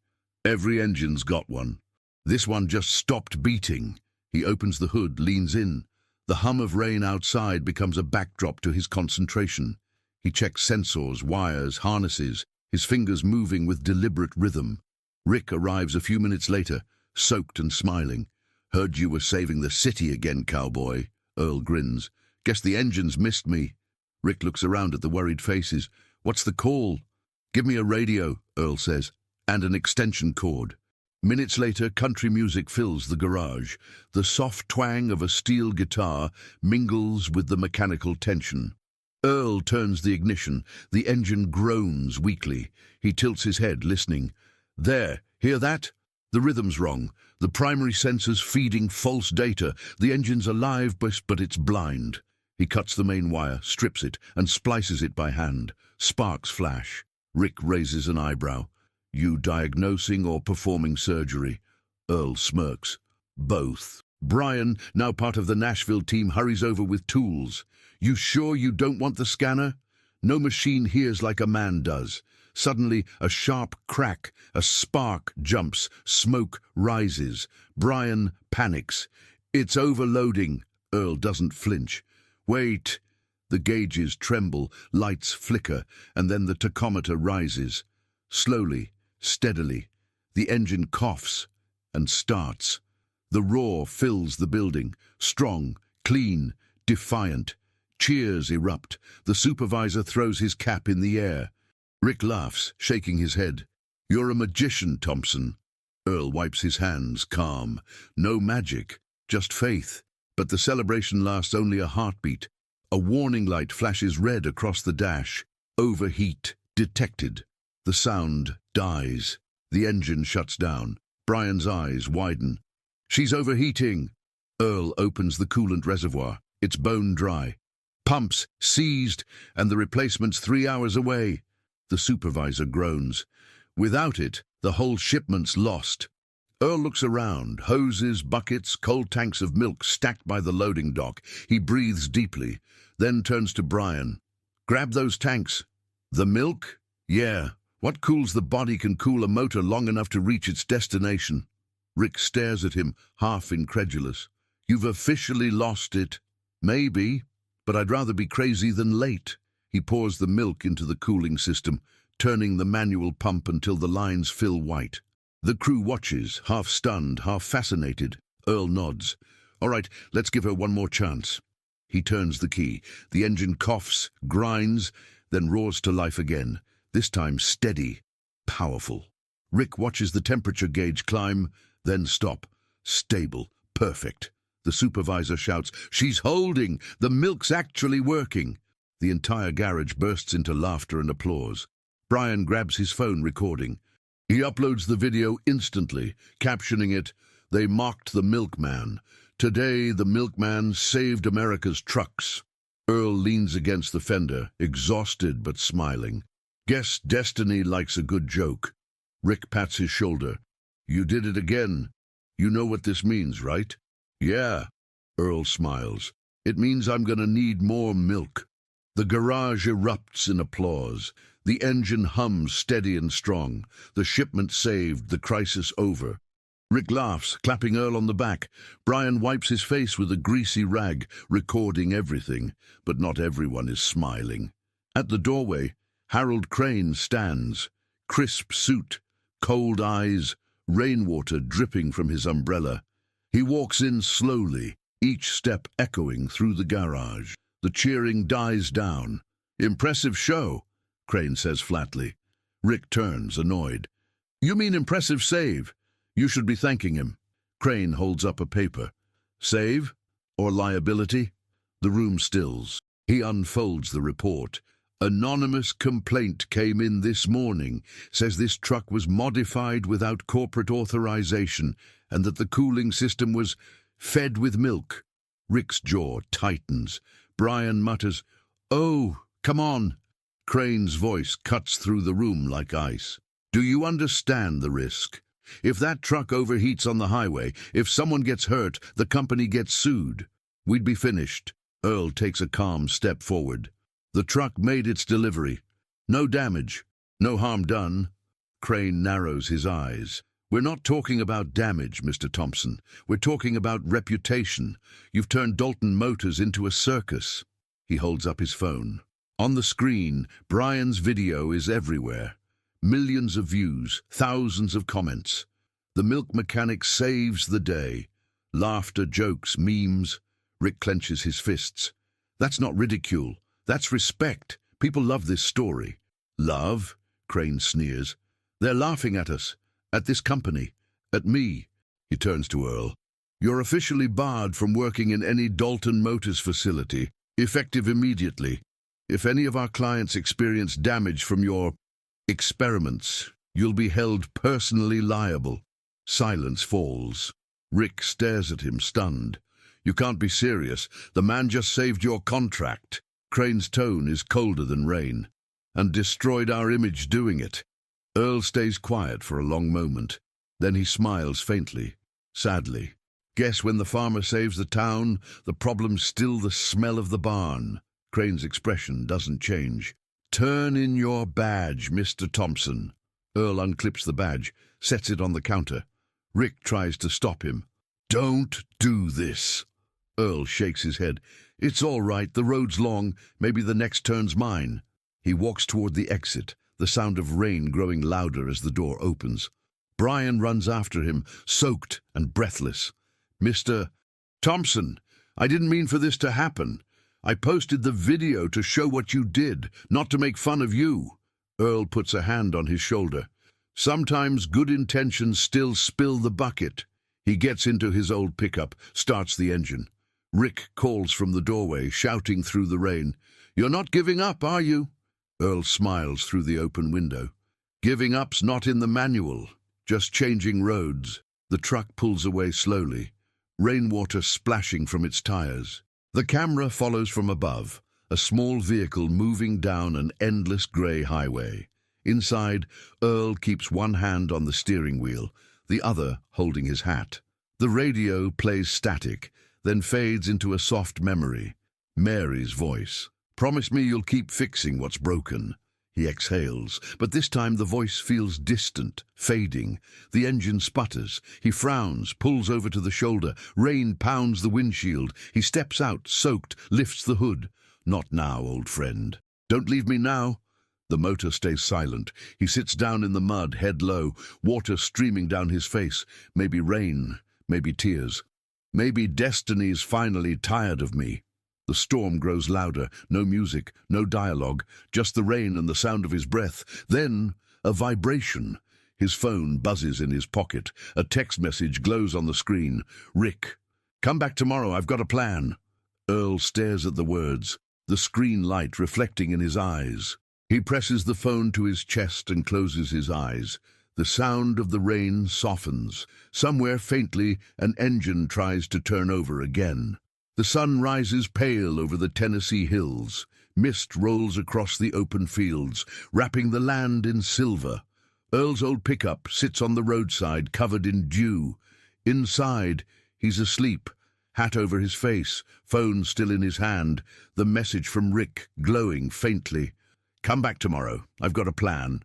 "Every engine's got one. This one just stopped beating." He opens the hood, leans in. The hum of rain outside becomes a backdrop to his concentration. He checks sensors, wires, harnesses, his fingers moving with deliberate rhythm. Rick arrives a few minutes later, soaked and smiling. "Heard you were saving the city again, cowboy." Earl grins. "Guess the engines missed me." Rick looks around at the worried faces. "What's the call?" "Give me a radio," Earl says, "and an extension cord." Minutes later, country music fills the garage. The soft twang of a steel guitar mingles with the mechanical tension. Earl turns the ignition. The engine groans weakly. He tilts his head, listening. "There, hear that? The rhythm's wrong. The primary sensor's feeding false data. The engine's alive, but it's blind." He cuts the main wire, strips it, and splices it by hand. Sparks flash. Rick raises an eyebrow. "You diagnosing or performing surgery?" Earl smirks. "Both." Brian, now part of the Nashville team, hurries over with tools. "You sure you don't want the scanner?" No machine hears like a man does. Suddenly, a sharp crack, a spark jumps, smoke rises. Brian panics. "It's overloading." Earl doesn't flinch. "Wait." The gauges tremble, lights flicker, and then the tachometer rises. Slowly, steadily, the engine coughs and starts. The roar fills the building, strong, clean, defiant. Cheers erupt. The supervisor throws his cap in the air. Rick laughs, shaking his head. "You're a magician, Thompson." Earl wipes his hands, calm. No magic, just faith. But the celebration lasts only a heartbeat. A warning light flashes red across the dash. Overheat detected. The sound dies. The engine shuts down. Brian's eyes widen. "She's overheating." Earl opens the coolant reservoir. It's bone dry. Pumps seized, and the replacement's 3 hours away. The supervisor groans. Without it, the whole shipment's lost. Earl looks around. Hoses, buckets, cold tanks of milk stacked by the loading dock. He breathes deeply, then turns to Brian. "Grab those tanks." "The milk?" "Yeah. What cools the body can cool a motor long enough to reach its destination." Rick stares at him, half incredulous. "You've officially lost it." "Maybe, but I'd rather be crazy than late." He pours the milk into the cooling system, turning the manual pump until the lines fill white. The crew watches, half stunned, half fascinated. Earl nods. "All right, let's give her one more chance." He turns the key. The engine coughs, grinds, then roars to life again. This time steady, powerful. Rick watches the temperature gauge climb, then stop. Stable, perfect. The supervisor shouts, "She's holding! The milk's actually working!" The entire garage bursts into laughter and applause. Brian grabs his phone, recording. He uploads the video instantly, captioning it, "They mocked the milkman. Today, the milkman saved America's trucks." Earl leans against the fender, exhausted but smiling. "Guess Destiny likes a good joke." Rick pats his shoulder. "You did it again. You know what this means, right?" "Yeah." Earl smiles. "It means I'm gonna need more milk." The garage erupts in applause. The engine hums steady and strong. The shipment saved, the crisis over. Rick laughs, clapping Earl on the back. Brian wipes his face with a greasy rag, recording everything, but not everyone is smiling. At the doorway, Harold Crane stands. Crisp suit, cold eyes, rainwater dripping from his umbrella. He walks in slowly, each step echoing through the garage. The cheering dies down. "Impressive show," Crane says flatly. Rick turns, annoyed. "You mean impressive save? You should be thanking him." Crane holds up a paper. "Save? Or liability?" The room stills. He unfolds the report. "Anonymous complaint came in this morning. Says this truck was modified without corporate authorization and that the cooling system was fed with milk." Rick's jaw tightens. Brian mutters, "Oh, come on." Crane's voice cuts through the room like ice. "Do you understand the risk? If that truck overheats on the highway, if someone gets hurt, the company gets sued. We'd be finished." Earl takes a calm step forward. "The truck made its delivery. No damage. No harm done." Crane narrows his eyes. "We're not talking about damage, Mr. Thompson. We're talking about reputation. You've turned Dalton Motors into a circus." He holds up his phone. On the screen, Brian's video is everywhere. Millions of views, thousands of comments. The milk mechanic saves the day. Laughter, jokes, memes. Rick clenches his fists. "That's not ridicule. That's respect. People love this story." "Love?" Crane sneers. "They're laughing at us. At this company. At me." He turns to Earl. "You're officially barred from working in any Dalton Motors facility, effective immediately. If any of our clients experience damage from your experiments, you'll be held personally liable." Silence falls. Rick stares at him, stunned. "You can't be serious. The man just saved your contract." Crane's tone is colder than rain. "And destroyed our image doing it." Earl stays quiet for a long moment. Then he smiles faintly, sadly. "Guess when the farmer saves the town, the problem's still the smell of the barn." Crane's expression doesn't change. "Turn in your badge, Mr. Thompson." Earl unclips the badge, sets it on the counter. Rick tries to stop him. "Don't do this." Earl shakes his head. "It's all right, the road's long, maybe the next turn's mine." He walks toward the exit, the sound of rain growing louder as the door opens. Brian runs after him, soaked and breathless. "Mr. Thompson, I didn't mean for this to happen. I posted the video to show what you did, not to make fun of you." Earl puts a hand on his shoulder. "Sometimes good intentions still spill the bucket." He gets into his old pickup, starts the engine. Rick calls from the doorway, shouting through the rain. "You're not giving up, are you?" Earl smiles through the open window. "Giving up's not in the manual, just changing roads." The truck pulls away slowly, rainwater splashing from its tires. The camera follows from above, a small vehicle moving down an endless grey highway. Inside, Earl keeps one hand on the steering wheel, the other holding his hat. The radio plays static, then fades into a soft memory. Mary's voice. "Promise me you'll keep fixing what's broken." He exhales, but this time the voice feels distant, fading. The engine sputters. He frowns, pulls over to the shoulder. Rain pounds the windshield. He steps out, soaked, lifts the hood. "Not now, old friend. Don't leave me now." The motor stays silent. He sits down in the mud, head low, water streaming down his face. Maybe rain, maybe tears. Maybe Destiny's finally tired of me. The storm grows louder, no music, no dialogue, just the rain and the sound of his breath. Then, a vibration. His phone buzzes in his pocket. A text message glows on the screen. "Rick, come back tomorrow, I've got a plan." Earl stares at the words, the screen light reflecting in his eyes. He presses the phone to his chest and closes his eyes. The sound of the rain softens. Somewhere faintly, an engine tries to turn over again. The sun rises pale over the Tennessee hills. Mist rolls across the open fields, wrapping the land in silver. Earl's old pickup sits on the roadside, covered in dew. Inside, he's asleep, hat over his face, phone still in his hand, the message from Rick glowing faintly. "Come back tomorrow, I've got a plan."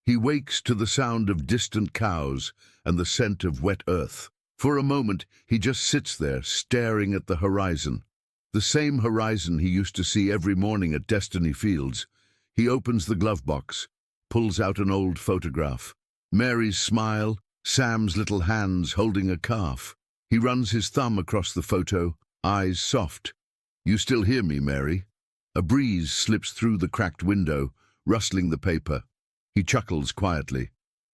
He wakes to the sound of distant cows and the scent of wet earth. For a moment, he just sits there, staring at the horizon. The same horizon he used to see every morning at Destiny Fields. He opens the glove box, pulls out an old photograph. Mary's smile, Sam's little hands holding a calf. He runs his thumb across the photo, eyes soft. "You still hear me, Mary?" A breeze slips through the cracked window, rustling the paper. He chuckles quietly.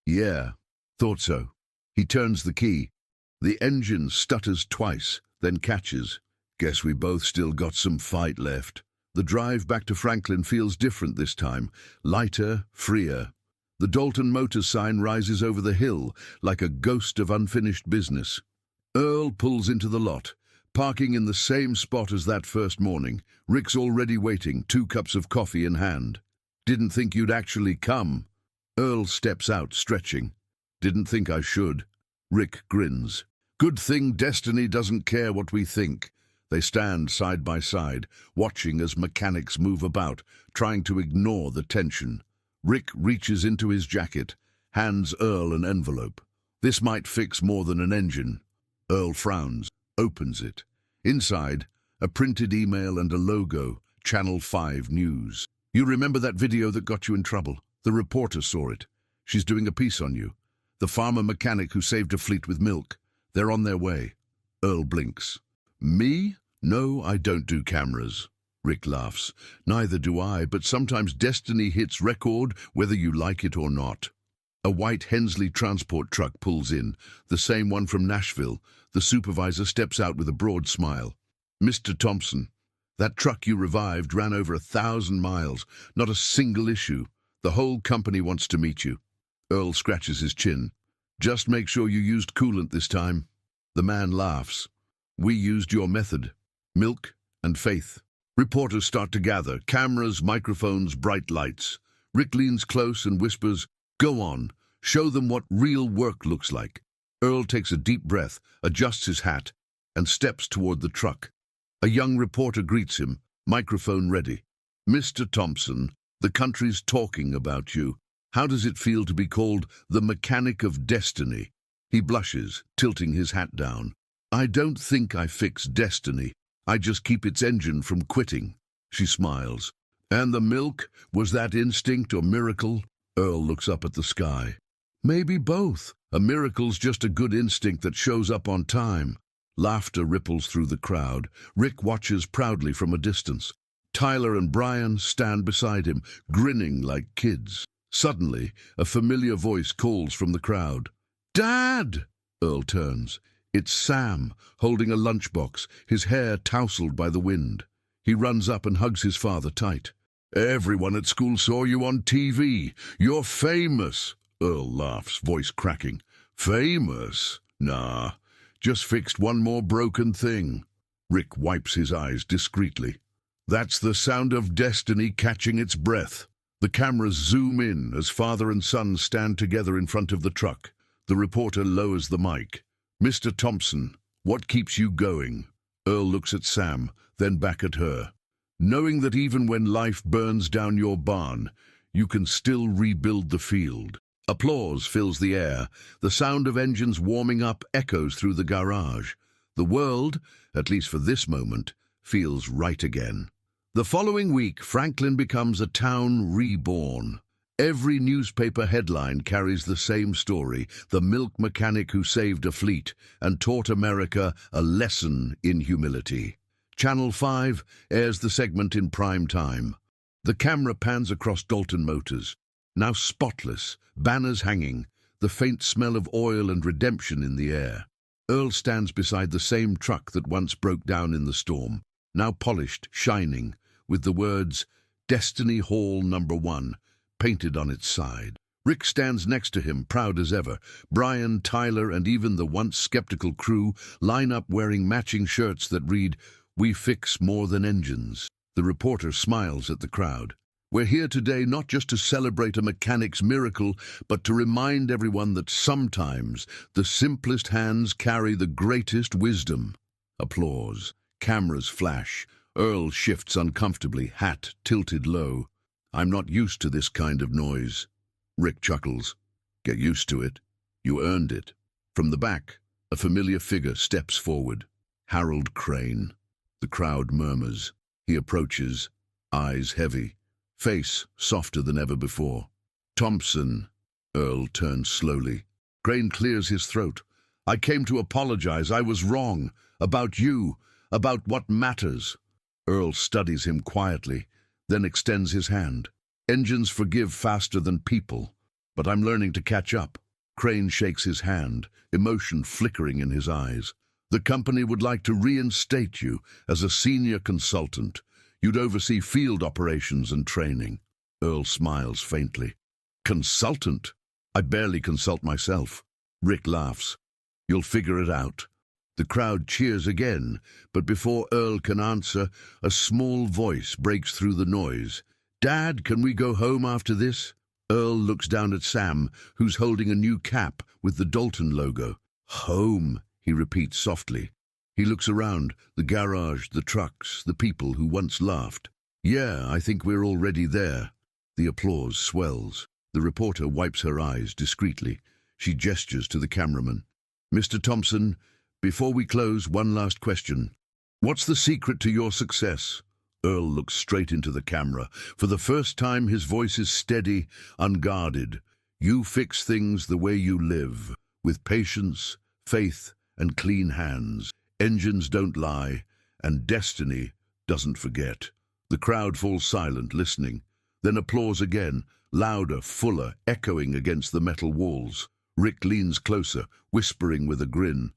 "Yeah, thought so." He turns the key. The engine stutters twice, then catches. "Guess we both still got some fight left." The drive back to Franklin feels different this time, lighter, freer. The Dalton Motors sign rises over the hill like a ghost of unfinished business. Earl pulls into the lot, parking in the same spot as that first morning. Rick's already waiting, 2 cups of coffee in hand. "Didn't think you'd actually come." Earl steps out, stretching. "Didn't think I should." Rick grins. "Good thing Destiny doesn't care what we think." They stand side by side, watching as mechanics move about, trying to ignore the tension. Rick reaches into his jacket, hands Earl an envelope. "This might fix more than an engine." Earl frowns, opens it. Inside, a printed email and a logo, Channel 5 News. "You remember that video that got you in trouble? The reporter saw it. She's doing a piece on you. The farmer mechanic who saved a fleet with milk. They're on their way." Earl blinks. "Me? No, I don't do cameras." Rick laughs. "Neither do I, but sometimes destiny hits record whether you like it or not." A white Hensley transport truck pulls in, the same one from Nashville. The supervisor steps out with a broad smile. "Mr. Thompson, that truck you revived ran over 1,000 miles. Not a single issue. The whole company wants to meet you." Earl scratches his chin. "Just make sure you used coolant this time." The man laughs. "We used your method. Milk and faith." Reporters start to gather, cameras, microphones, bright lights. Rick leans close and whispers, "Go on, show them what real work looks like." Earl takes a deep breath, adjusts his hat, and steps toward the truck. A young reporter greets him, microphone ready. "Mr. Thompson, the country's talking about you. How does it feel to be called the mechanic of destiny?" He blushes, tilting his hat down. "I don't think I fix destiny. I just keep its engine from quitting." She smiles. "And the milk, was that instinct or miracle?" Earl looks up at the sky. "Maybe both. A miracle's just a good instinct that shows up on time." Laughter ripples through the crowd. Rick watches proudly from a distance. Tyler and Brian stand beside him, grinning like kids. Suddenly, a familiar voice calls from the crowd. "Dad!" Earl turns. It's Sam, holding a lunchbox, his hair tousled by the wind. He runs up and hugs his father tight. "Everyone at school saw you on TV. You're famous." Earl laughs, voice cracking. "Famous? Nah, just fixed one more broken thing." Rick wipes his eyes discreetly. That's the sound of destiny catching its breath. The cameras zoom in as father and son stand together in front of the truck. The reporter lowers the mic. "Mr. Thompson, what keeps you going?" Earl looks at Sam, then back at her. "Knowing that even when life burns down your barn, you can still rebuild the field." Applause fills the air. The sound of engines warming up echoes through the garage. The world, at least for this moment, feels right again. The following week, Franklin becomes a town reborn. Every newspaper headline carries the same story, the milk mechanic who saved a fleet and taught America a lesson in humility. Channel 5 airs the segment in prime time. The camera pans across Dalton Motors, now spotless, banners hanging, the faint smell of oil and redemption in the air. Earl stands beside the same truck that once broke down in the storm, now polished, shining, with the words, "Destiny Hall No. 1, painted on its side. Rick stands next to him, proud as ever. Brian, Tyler, and even the once skeptical crew line up wearing matching shirts that read, "We fix more than engines." The reporter smiles at the crowd. "We're here today not just to celebrate a mechanic's miracle, but to remind everyone that sometimes the simplest hands carry the greatest wisdom." Applause. Cameras flash. Earl shifts uncomfortably, hat tilted low. "I'm not used to this kind of noise." Rick chuckles. "Get used to it. You earned it." From the back, a familiar figure steps forward. Harold Crane. The crowd murmurs. He approaches, eyes heavy, face softer than ever before. "Thompson." Earl turns slowly. Crane clears his throat. I came to apologize. I was wrong. About you. About what matters. Earl studies him quietly, then extends his hand. Engines forgive faster than people, but I'm learning to catch up. Crane shakes his hand, emotion flickering in his eyes. The company would like to reinstate you as a senior consultant. You'd oversee field operations and training. Earl smiles faintly. Consultant? I barely consult myself. Rick laughs. You'll figure it out. The crowd cheers again, but before Earl can answer, a small voice breaks through the noise. Dad, can we go home after this? Earl looks down at Sam, who's holding a new cap with the Dalton logo. Home, he repeats softly. He looks around, the garage, the trucks, the people who once laughed. Yeah, I think we're already there. The applause swells. The reporter wipes her eyes discreetly. She gestures to the cameraman. Mr. Thompson, before we close, one last question. What's the secret to your success? Earl looks straight into the camera. For the first time, his voice is steady, unguarded. You fix things the way you live, with patience, faith, and clean hands. Engines don't lie, and destiny doesn't forget. The crowd falls silent, listening. Then applause again, louder, fuller, echoing against the metal walls. Rick leans closer, whispering with a grin.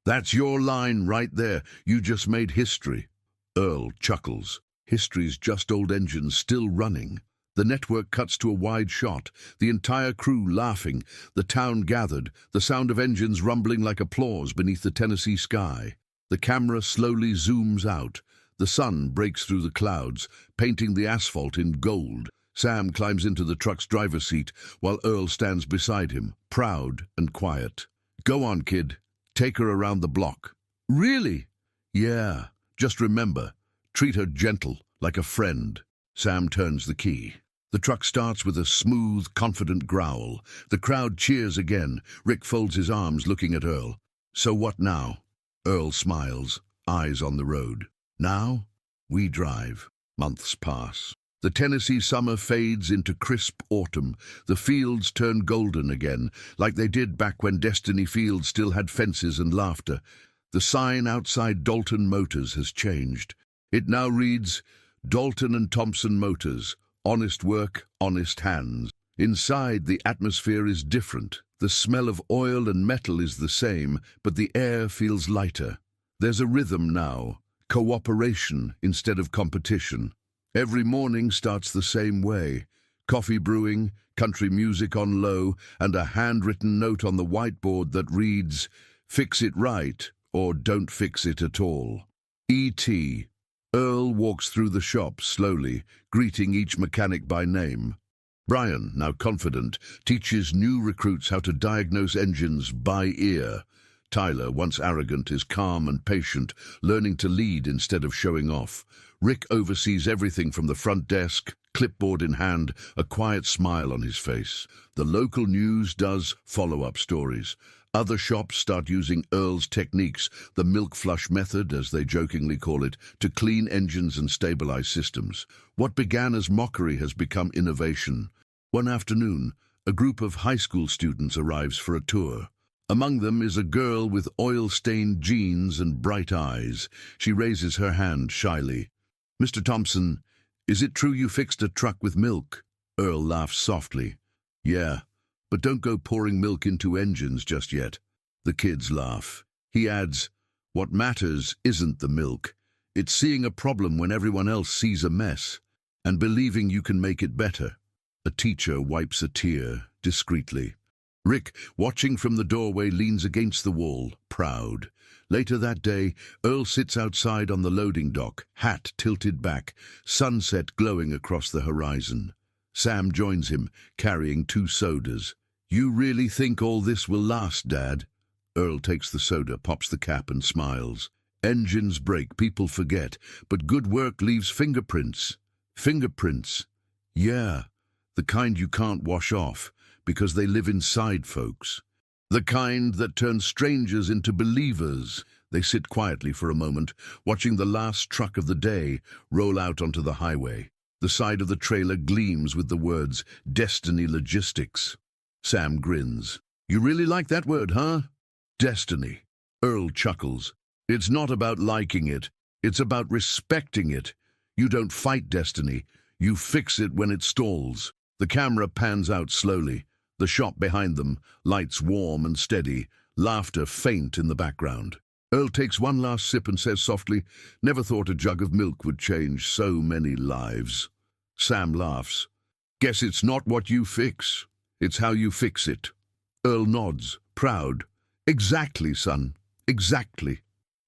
That's your line right there. You just made history. Earl chuckles. History's just old engines still running. The network cuts to a wide shot, the entire crew laughing, the town gathered, the sound of engines rumbling like applause beneath the Tennessee sky. The camera slowly zooms out. The sun breaks through the clouds, painting the asphalt in gold. Sam climbs into the truck's driver's seat, while Earl stands beside him, proud and quiet. Go on, kid. Take her around the block. Really? Yeah. Just remember, treat her gentle, like a friend. Sam turns the key. The truck starts with a smooth, confident growl. The crowd cheers again. Rick folds his arms, looking at Earl. So what now? Earl smiles, eyes on the road. Now, we drive. Months pass. The Tennessee summer fades into crisp autumn. The fields turn golden again, like they did back when Destiny Field still had fences and laughter. The sign outside Dalton Motors has changed. It now reads, Dalton and Thompson Motors, honest work, honest hands. Inside, the atmosphere is different. The smell of oil and metal is the same, but the air feels lighter. There's a rhythm now, cooperation instead of competition. Every morning starts the same way. Coffee brewing, country music on low, and a handwritten note on the whiteboard that reads, Fix it right, or don't fix it at all. E.T. Earl walks through the shop slowly, greeting each mechanic by name. Brian, now confident, teaches new recruits how to diagnose engines by ear. Tyler, once arrogant, is calm and patient, learning to lead instead of showing off. Rick oversees everything from the front desk, clipboard in hand, a quiet smile on his face. The local news does follow-up stories. Other shops start using Earl's techniques, the milk flush method, as they jokingly call it, to clean engines and stabilize systems. What began as mockery has become innovation. One afternoon, a group of high school students arrives for a tour. Among them is a girl with oil-stained jeans and bright eyes. She raises her hand shyly. Mr. Thompson, is it true you fixed a truck with milk? Earl laughs softly. Yeah, but don't go pouring milk into engines just yet. The kids laugh. He adds, what matters isn't the milk. It's seeing a problem when everyone else sees a mess, and believing you can make it better. A teacher wipes a tear, discreetly. Rick, watching from the doorway, leans against the wall, proud. Later that day, Earl sits outside on the loading dock, hat tilted back, sunset glowing across the horizon. Sam joins him, carrying 2 sodas. You really think all this will last, Dad? Earl takes the soda, pops the cap and smiles. Engines break, people forget, but good work leaves fingerprints. Fingerprints? Yeah, the kind you can't wash off, because they live inside folks. The kind that turn strangers into believers. They sit quietly for a moment, watching the last truck of the day roll out onto the highway. The side of the trailer gleams with the words, Destiny Logistics. Sam grins. You really like that word, huh? Destiny. Earl chuckles. It's not about liking it. It's about respecting it. You don't fight destiny. You fix it when it stalls. The camera pans out slowly. The shop behind them, lights warm and steady, laughter faint in the background. Earl takes one last sip and says softly, "Never thought a jug of milk would change so many lives." Sam laughs. "Guess it's not what you fix. It's how you fix it." Earl nods, proud. "Exactly, son. Exactly."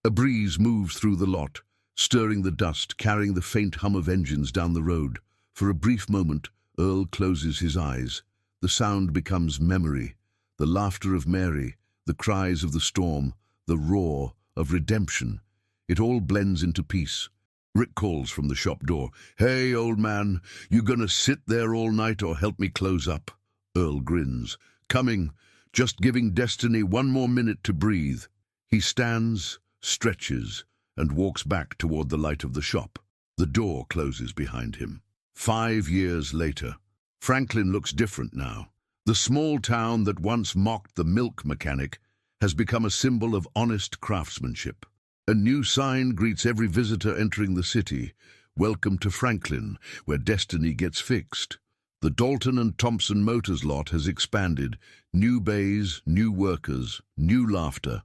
A breeze moves through the lot, stirring the dust, carrying the faint hum of engines down the road. For a brief moment, Earl closes his eyes. The sound becomes memory. The laughter of Mary, the cries of the storm, the roar of redemption. It all blends into peace. Rick calls from the shop door. "Hey, old man, you gonna sit there all night or help me close up?" Earl grins. "Coming. Just giving destiny one more minute to breathe." He stands, stretches, and walks back toward the light of the shop. The door closes behind him. 5 years later. Franklin looks different now. The small town that once mocked the milk mechanic has become a symbol of honest craftsmanship. A new sign greets every visitor entering the city. "Welcome to Franklin, where destiny gets fixed." The Dalton and Thompson Motors lot has expanded. New bays, new workers, new laughter.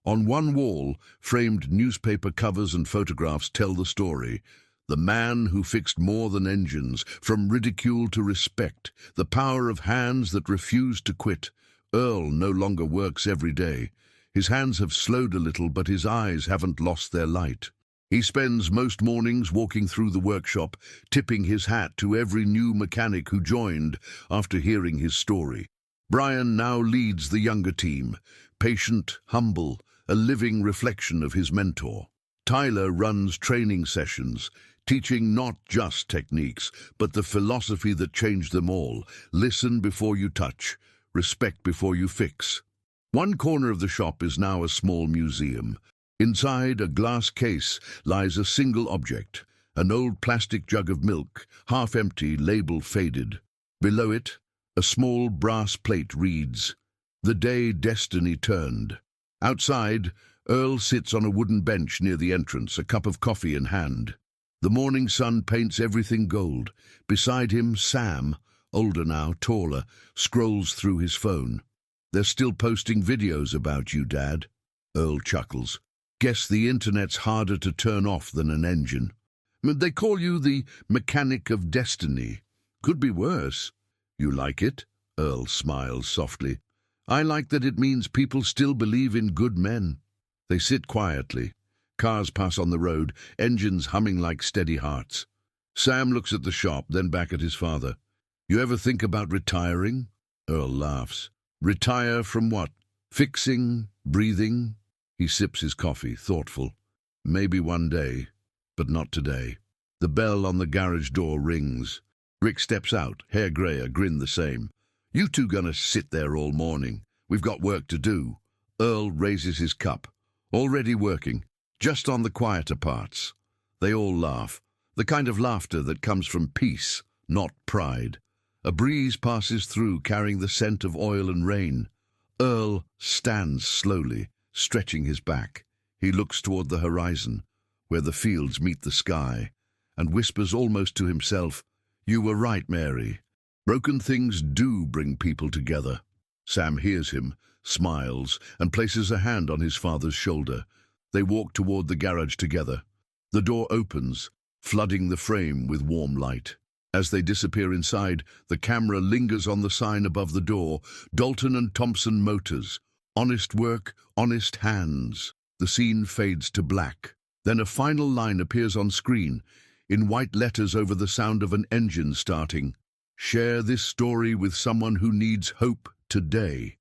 On one wall, framed newspaper covers and photographs tell the story. The man who fixed more than engines, from ridicule to respect, the power of hands that refused to quit. Earl no longer works every day. His hands have slowed a little, but his eyes haven't lost their light. He spends most mornings walking through the workshop, tipping his hat to every new mechanic who joined after hearing his story. Brian now leads the younger team, patient, humble, a living reflection of his mentor. Tyler runs training sessions, teaching not just techniques, but the philosophy that changed them all. Listen before you touch, respect before you fix. One corner of the shop is now a small museum. Inside a glass case lies a single object, an old plastic jug of milk, half empty, label faded. Below it, a small brass plate reads, "The day destiny turned." Outside, Earl sits on a wooden bench near the entrance, a cup of coffee in hand. The morning sun paints everything gold. Beside him, Sam, older now, taller, scrolls through his phone. "They're still posting videos about you, Dad." Earl chuckles. "Guess the internet's harder to turn off than an engine. They call you the mechanic of destiny. Could be worse." "You like it?" Earl smiles softly. "I like that it means people still believe in good men." They sit quietly. Cars pass on the road, engines humming like steady hearts. Sam looks at the shop, then back at his father. "You ever think about retiring?" Earl laughs. "Retire from what? Fixing? Breathing?" He sips his coffee, thoughtful. "Maybe one day, but not today." The bell on the garage door rings. Rick steps out, hair grey, a grin the same. "You two gonna sit there all morning? We've got work to do." Earl raises his cup. "Already working, just on the quieter parts." They all laugh, the kind of laughter that comes from peace, not pride. A breeze passes through, carrying the scent of oil and rain. Earl stands slowly, stretching his back. He looks toward the horizon, where the fields meet the sky, and whispers almost to himself, "You were right, Mary. Broken things do bring people together." Sam hears him, smiles, and places a hand on his father's shoulder. They walk toward the garage together. The door opens, flooding the frame with warm light. As they disappear inside, the camera lingers on the sign above the door, "Dalton and Thompson Motors. Honest work, honest hands." The scene fades to black. Then a final line appears on screen, in white letters over the sound of an engine starting. "Share this story with someone who needs hope today."